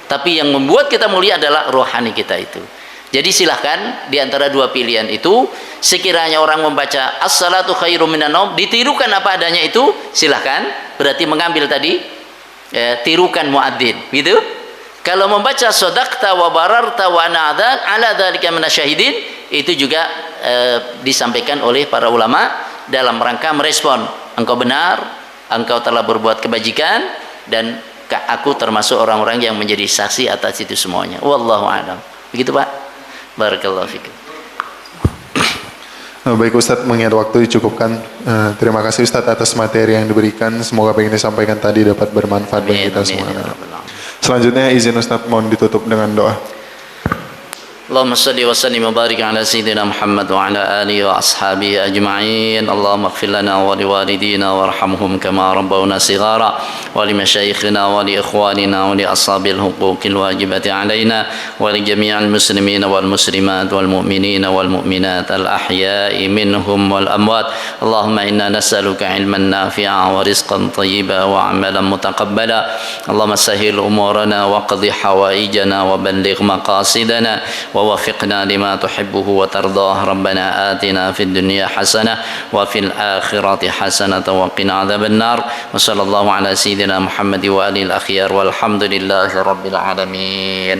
Tapi yang membuat kita mulia adalah rohani kita itu. Jadi silahkan di antara dua pilihan itu, sekiranya orang membaca as-salatu khairum minan naum, ditirukan apa adanya itu, silahkan. Berarti mengambil tadi tirukan muadzin, gitu. Kalau membaca sodaqta wa bararta wa ana ala dzalika minasyahidin, itu juga disampaikan oleh para ulama dalam rangka merespon, engkau benar, engkau telah berbuat kebajikan, dan aku termasuk orang-orang yang menjadi saksi atas itu semuanya. Wallahu a'lam. Begitu Pak. Barakallahu fikum. Baik Ustadz, mengingat waktu dicukupkan. Terima kasih Ustadz atas materi yang diberikan. Semoga apa yang disampaikan tadi dapat bermanfaat bagi kita semua. Selanjutnya izin Ustadz mohon ditutup dengan doa. Allahumma salli wa sallim wa barik ala sayyidina Muhammad wa ala alihi wa ashabihi ajma'in. Allahumma ighfir lana wa liwalidina warhamhum kama rabbawna shighara, wa li masyayikhina wa li ikhwanina wa li ashabil huquqil wajibati alaina wa li jami'il muslimina wal muslimat wal mu'minina wal mu'minat al ahya'i minhum wal amwat. Allahumma inna nas'aluka ilman nafi'a wa rizqan tayyiba wa amalan mutaqabbala. Allahumma sahhil umurana wa qadhi hawaijana wa balligh maqasidana ووفقنا لما تحبه وترضاه. ربنا آتنا في الدنيا حسنة وفي الآخرة حسنة وقنا عذاب النار. وصلى الله على سيدنا محمد وآله الأخيار والحمد لله رب العالمين.